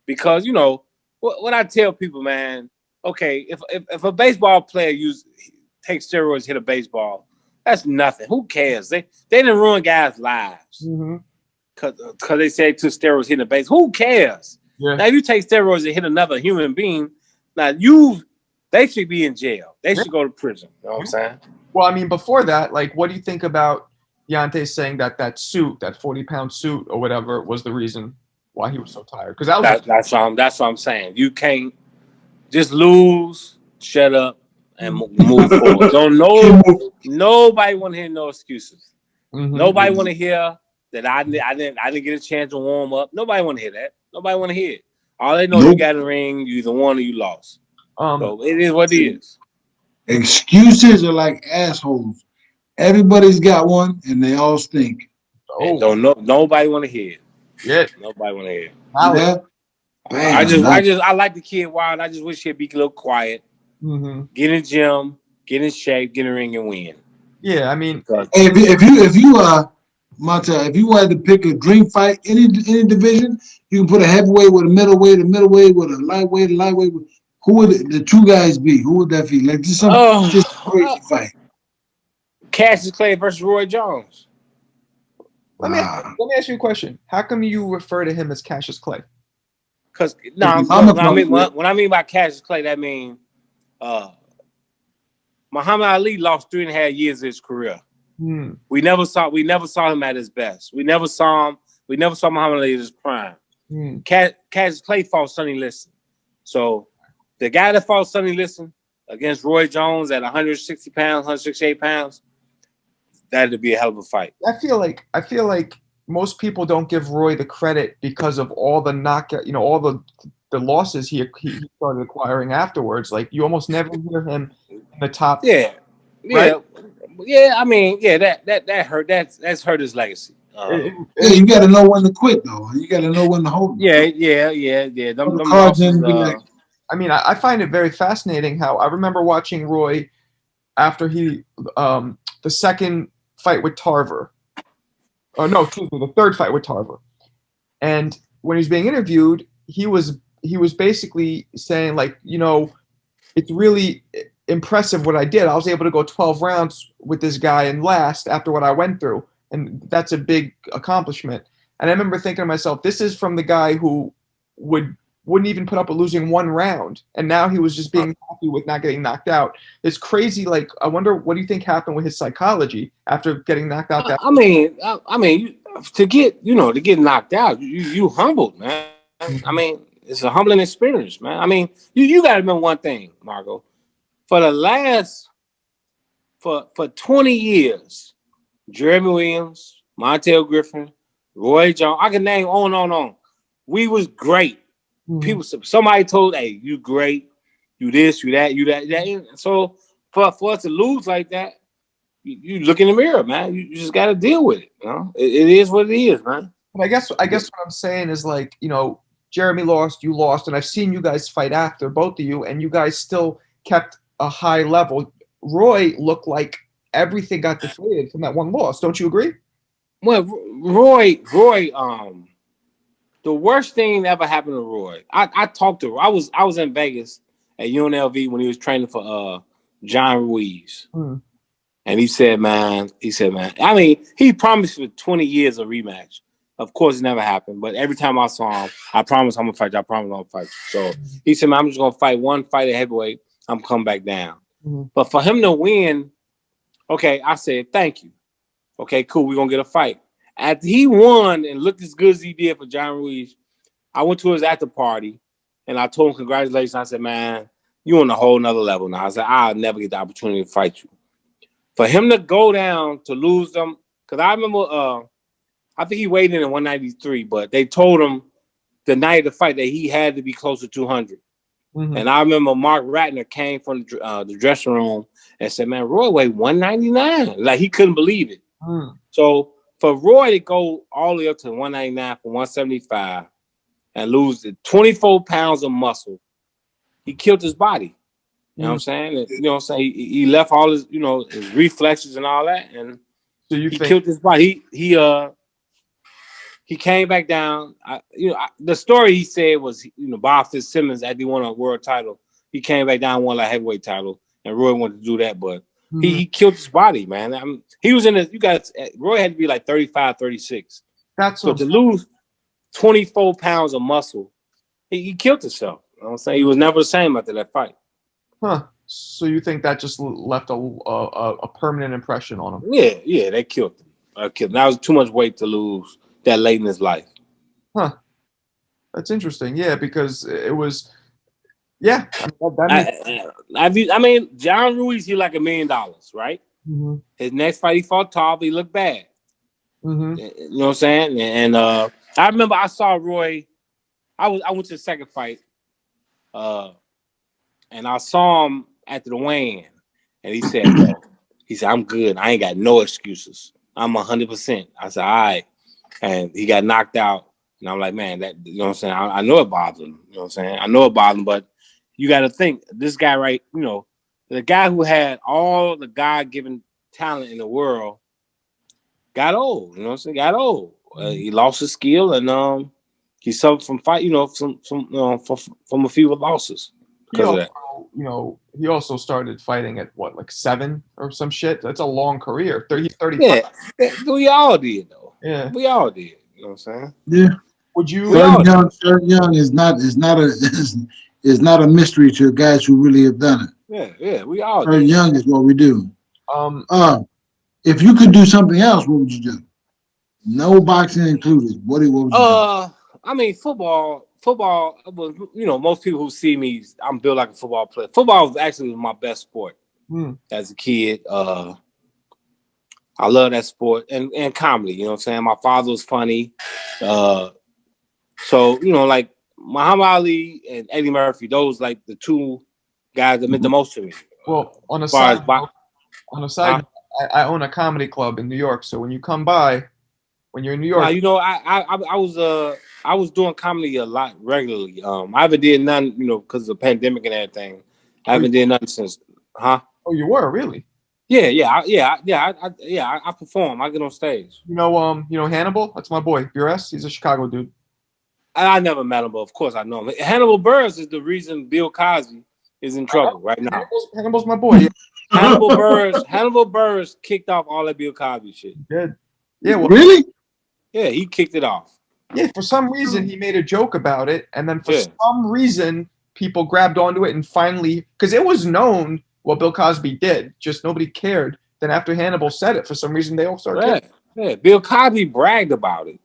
because what I tell people, man. Okay, if a baseball player takes steroids, hit a baseball, that's nothing. Who cares? They didn't ruin guys' lives because they say took steroids hitting a base. Who cares? Yeah. Now, if you take steroids and hit another human being, they should be in jail. They should go to prison. You know what I'm saying? Well, I mean, before that, what do you think about Deontay saying that suit, that 40-pound suit or whatever, was the reason why he was so tired? Because that's what I'm saying. You can't just lose, shut up, and move forward. Nobody want to hear no excuses. Nobody want to hear that I didn't get a chance to warm up. Nobody want to hear that. Nobody want to hear it. All they know, you got in the ring, you either won or you lost. So it is what it is. Excuses are like assholes. Everybody's got one, and they all stink. Nobody want to hear it. Yeah, nobody want to hear it. Yeah. I like the kid Wild. I just wish he'd be a little quiet. Get in the gym, get in shape, get in the ring, and win. Yeah, I mean, if you Montel, if you had to pick a dream fight, any division, you can put a heavyweight with a middleweight with a lightweight. Who would the two guys be? Who would that be? Like just a crazy fight. Cassius Clay versus Roy Jones. Let me ask you a question. How come you refer to him as Cassius Clay? Because when I mean by Cassius Clay, that means Muhammad Ali lost 3.5 years of his career. We never saw him at his best. We never saw Muhammad Ali at his prime. Cassius Clay fought Sonny Liston. So the guy that fought Sonny Liston against Roy Jones at 160 pounds, 168 pounds, that'd be a hell of a fight. I feel like most people don't give Roy the credit because of all the knockout, all the the losses he started acquiring afterwards. Like you almost never hear him in the top. Yeah, right? yeah. I mean, yeah, that hurt. That's hurt his legacy. Yeah, you got to know when to quit, though. You got to know when to hold. Yeah. Them losses. I mean, I find it very fascinating how I remember watching Roy after he the second fight with Tarver. Oh no, excuse me, the third fight with Tarver. And when he was being interviewed, he was basically saying like, you know, it's really impressive what I did. I was able to go 12 rounds with this guy and last after what I went through, and that's a big accomplishment. And I remember thinking to myself, this is from the guy who wouldn't even put up a losing one round, and now he was just being happy with not getting knocked out. It's crazy. Like, I wonder, what do you think happened with his psychology after getting knocked out? I mean, to get knocked out, you humbled, man. I mean, it's a humbling experience, man. I mean, you got to remember one thing, Margo. For the last for 20 years, Jeremy Williams, Montell Griffin, Roy Jones, I can name on and on. We was great. People, somebody told, hey, you great, you this, you that, you that. So for us to lose like that, you look in the mirror, man. You just got to deal with it. You know, it is what it is, man. But I guess what I'm saying is, like, you know, Jeremy lost, you lost, and I've seen you guys fight after, both of you, and you guys still kept a high level. Roy looked like everything got deflated from that one loss. Don't you agree? Well, Roy, the worst thing that ever happened to Roy. I talked to Roy. I was in Vegas at UNLV when he was training for John Ruiz. And he said, man, I mean, he promised for 20 years a rematch. Of course, it never happened. But every time I saw him, I promise I'm going to fight you. I promise I'm going to fight you. So he said, man, I'm just going to fight one fight at heavyweight. I'm coming back down. But for him to win, okay, I said, thank you. Okay, cool. We're going to get a fight. After he won and looked as good as he did for John Ruiz, I went to his after party and I told him, congratulations. I said, man, you on a whole nother level now. I said, I'll never get the opportunity to fight you. For him to go down to lose them, because I remember, I think he weighed in at 193, but they told him the night of the fight that he had to be close to 200. And I remember Mark Ratner came from the dressing room and said, man, Roy weighed 199. Like, he couldn't believe it. So for Roy to go all the way up to 199 from 175 and lose the 24 pounds of muscle, he killed his body. You know what I'm saying? You know what I'm saying? He left all his, you know, his reflexes and all that, and so he killed his body. He came back down. The story he said was, you know, Bob Fitzsimmons, after he won a world title, he came back down and won a heavyweight title, and Roy wanted to do that, but he killed his body, man. I mean, he was in Roy had to be like 35, 36. So to lose 24 pounds of muscle, he killed himself. You know what I'm saying? He was never the same after that fight. So you think that just left a permanent impression on him? Yeah, they killed him. That was too much weight to lose that late in his life. That's interesting. Yeah, because it was. Yeah, I mean, John Ruiz, he like $1 million, right? His next fight, he fought Tarver. He looked bad. You know what I'm saying? And I remember I saw Roy. I went to the second fight, and I saw him after the weigh-in, and he said, I'm good. I ain't got no excuses. I'm 100%. I said, all right. And he got knocked out. And I'm like, man, that, you know what I'm saying? I know it bothers him. You know what I'm saying? I know it bothers him, but you got to think, this guy, right, you know, the guy who had all the God-given talent in the world got old. You know what I'm saying? Got old. He lost his skill, and he suffered from fight, you know, from a few losses. He also started fighting at what, like 7 or some shit. That's a long career. 35. Yeah, we all did though. Yeah, we all did. You know what I'm saying? Yeah. Would you? Third young is not a mystery to guys who really have done it. Yeah, we all. Third young is what we do. If you could do something else, what would you do? No boxing included. What would you do? I mean, football. You know, most people who see me, I'm built like a football player. Football was actually my best sport as a kid. I love that sport and comedy. You know what I'm saying? My father was funny. So, you know, like Muhammad Ali and Eddie Murphy, those like the two guys that meant the most to me. Well, on a As far side as note, I own a comedy club in New York. So when you come by, when you're in New York, Now, you know, I was doing comedy a lot regularly. I haven't did none, you know, because of the pandemic and everything. I haven't did nothing since, huh? Oh, you were really? Yeah, I perform. I get on stage. You know Hannibal? That's my boy. BRS. He's a Chicago dude. I never met him, but of course I know him. Hannibal Buress is the reason Bill Cosby is in trouble right now. Hannibal's my boy. Yeah. Hannibal Buress kicked off all that Bill Cosby shit. He did. Yeah. Well, really? Yeah, he kicked it off. Yeah. For some reason, he made a joke about it, and then for some reason, people grabbed onto it and finally, because it was known what Bill Cosby did, just nobody cared. Then after Hannibal said it, for some reason, they all started caring. Yeah, Bill Cosby bragged about it.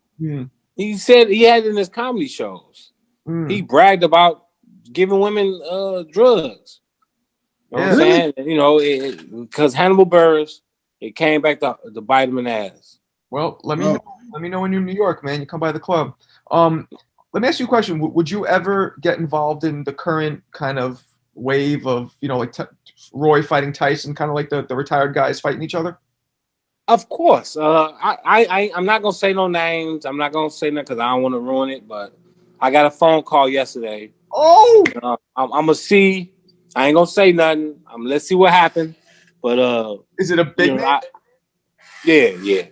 He said he had it in his comedy shows. He bragged about giving women drugs. You know what I'm saying? You know, because Hannibal Buress, it came back to bite him in the ass. Well, let me know when you're in New York, man. You come by the club. Let me ask you a question. Would you ever get involved in the current kind of wave of, you know, like Roy fighting Tyson, kind of like the retired guys fighting each other? Of course. I'm not going to say no names. I'm not going to say nothing because I don't want to ruin it, but I got a phone call yesterday. Oh! I'm going to see. I ain't going to say nothing. Let's see what happened. But is it a big name? Yeah.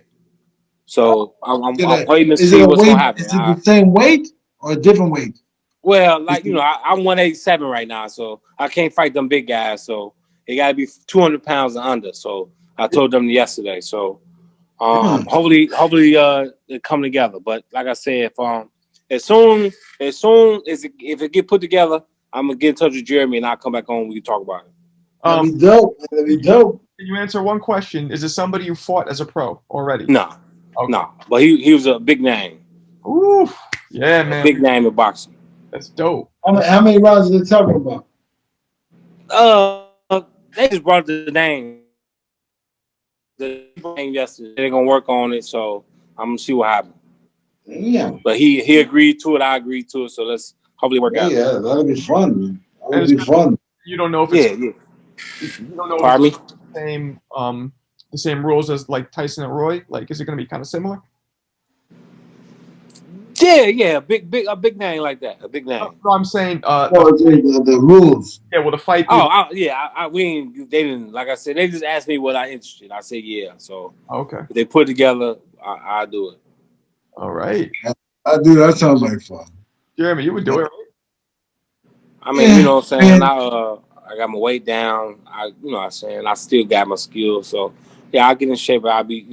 So I'm waiting to see what's going to happen. Is it the same weight or a different weight? Well, like, you know, I'm 187 right now, so I can't fight them big guys. So it got to be 200 pounds and under. So I told them yesterday. So hopefully they come together. But like I said, as soon as if it get put together, I'm gonna get in touch with Jeremy and I'll come back on. We can talk about it. That'd be dope. That'd be dope. Can you answer one question? Is it somebody you fought as a pro already? No, no. But he was a big name. Ooh, yeah, man. Big name in boxing. That's dope. How many rounds are they talking about? They just brought the name. The name yesterday. They're gonna work on it, so I'm gonna see what happens. Yeah. But he agreed to it. I agreed to it. So let's hopefully work out. Yeah, that'll be fun, man. That'll be fun. You don't know if it's you don't know if it's the same rules as like Tyson and Roy. Like, is it gonna be kind of similar? Yeah, a big name like that. A big name. No, I'm saying the rules. Yeah, well, the fight. They didn't. Like I said, they just asked me what I interested. I said yeah. So okay, if they put it together, I'll do it. All right. That sounds like fun. Jeremy, you would do it, right? I mean, you know what I'm saying? I got my weight down. I still got my skills. So yeah, I'll get in shape. I'll be,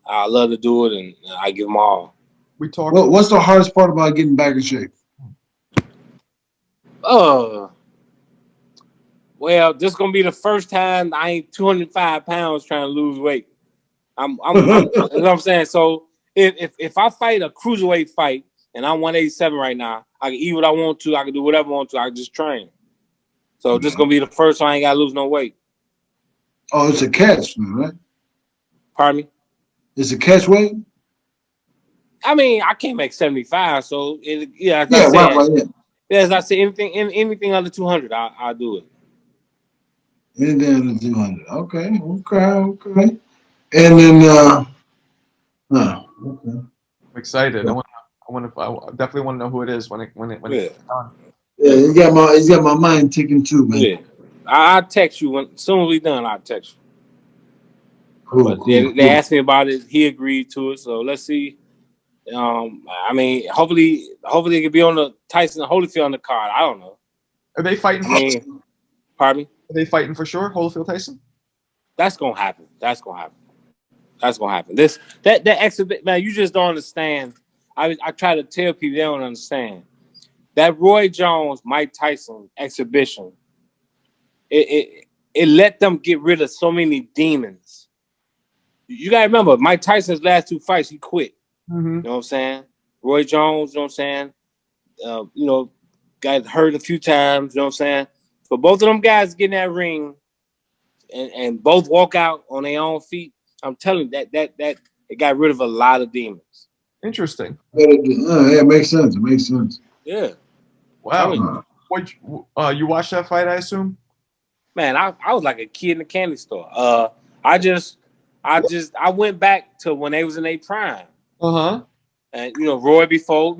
I love to do it and I give them all. What's the hardest part about getting back in shape? Well, this is gonna be the first time I ain't 205 pounds trying to lose weight. I'm you know what I'm saying? So if I fight a cruiserweight fight and I'm 187 right now, I can eat what I want to, I can do whatever I want to, I can just train. So this is gonna be the first time I ain't gotta lose no weight. Oh, it's a catch, right? Pardon me? It's a catch weight? I mean, I can't make 75, so as I said, anything under 200, I'll do it. Anything under 200, okay. And then, okay. I'm excited. I definitely want to know who it is when it's done. Yeah, he's got my mind ticking too, man. Yeah, I'll text you as soon as we done. I'll text you. Cool. They asked me about it. He agreed to it. So let's see. I mean, hopefully it could be on the Tyson Holyfield on the card. I don't know. Are they fighting? Pardon me? Are they fighting for sure? Holyfield Tyson? That's gonna happen. That exhibit, man. You just don't understand. I try to tell people they don't understand. That Roy Jones Mike Tyson exhibition. It let them get rid of so many demons. You gotta remember, Mike Tyson's last two fights, he quit. Mm-hmm. You know what I'm saying? Roy Jones, you know what I'm saying? Got hurt a few times, you know what I'm saying? For both of them guys get in that ring and both walk out on their own feet, I'm telling you that it got rid of a lot of demons. Interesting. Yeah, it makes sense. Yeah. Wow. What? You watched that fight, I assume? Man, I was like a kid in the candy store. I went back to when they was in their prime. And Roy before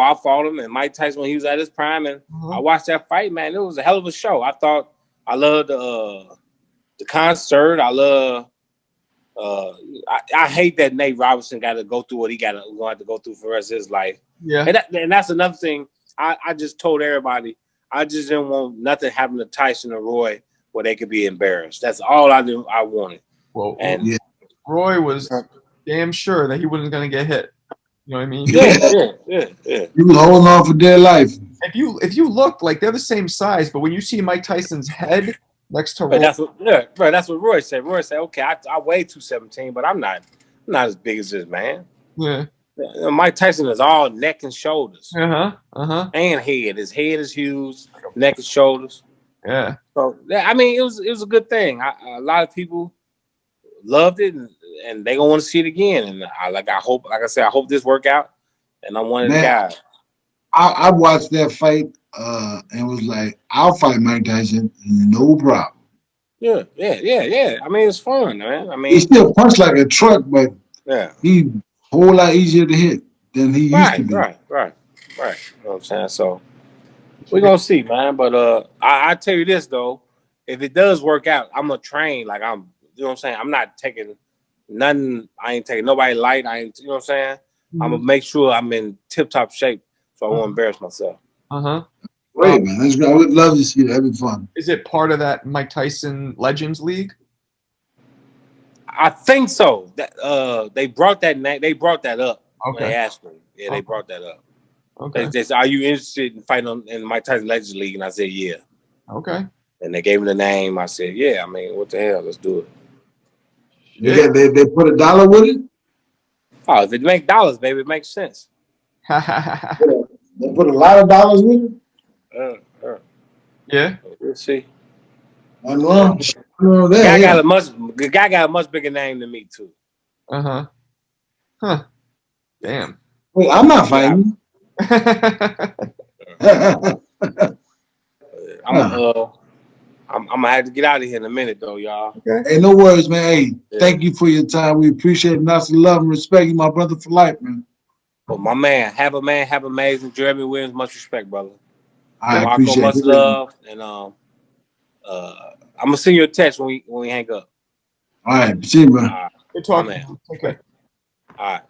I fought him, and Mike Tyson when he was at his prime, and I watched that fight. Man, it was a hell of a show. I loved the concert. I love. I hate that Nate Robinson got to go through what he going to have to go through for the rest of his life. Yeah, and that's another thing. I just told everybody I just didn't want nothing happen to Tyson or Roy where they could be embarrassed. That's all I wanted. Well, and Roy was damn sure that he wasn't going to get hit. You know what I mean? Yeah. He was holding on for dear life. If you look, like, they're the same size, but when you see Mike Tyson's head next to Roy, that's what Roy said. Roy said, "Okay, I weigh 217, but I'm not as big as this man." Yeah. Mike Tyson is all neck and shoulders. And head. His head is huge, neck and shoulders. Yeah. So I mean, it was a good thing. A lot of people loved it, and they gonna want to see it again. And I hope this work out. And I'm one of the guys. I watched that fight and was like, I'll fight Mike Tyson, no problem. Yeah. I mean, it's fun, man. I mean, he still punched like a truck, but he a whole lot easier to hit than he used to be. Right. You know what I'm saying? So we're gonna see, man. But I tell you this though, if it does work out, I'm gonna train like I'm. You know what I'm saying? I'm not taking nothing. I ain't taking nobody light. I ain't. You know what I'm saying? I'm gonna make sure I'm in tip-top shape, so I won't embarrass myself. Great, man. That's great. I would love to see that. That'd be fun. Is it part of that Mike Tyson Legends League? I think so. That they brought that up. Okay. They asked me. Yeah, they brought that up. Okay. They said, "Are you interested in fighting in the Mike Tyson Legends League?" And I said, "Yeah." Okay. And they gave me the name. I said, "Yeah." I mean, what the hell? Let's do it. Yeah, they put $1 with it. Oh, if it make dollars, baby, it makes sense. They put a lot of dollars with it. Yeah. We'll see. The guy got a much bigger name than me too. Huh. Damn. Well, I'm not fighting. I'm gonna have to get out of here in a minute though, y'all. Okay. Hey, no worries, man. Hey, thank you for your time. We appreciate it. Lots of love and respect. You my brother for life, man. Well, my man, have amazing. Jeremy Williams, much respect, brother. I appreciate much love, and I'm gonna send you a text when we hang up. All right, see you, bro. All right. Good talking. Man. Okay. All right.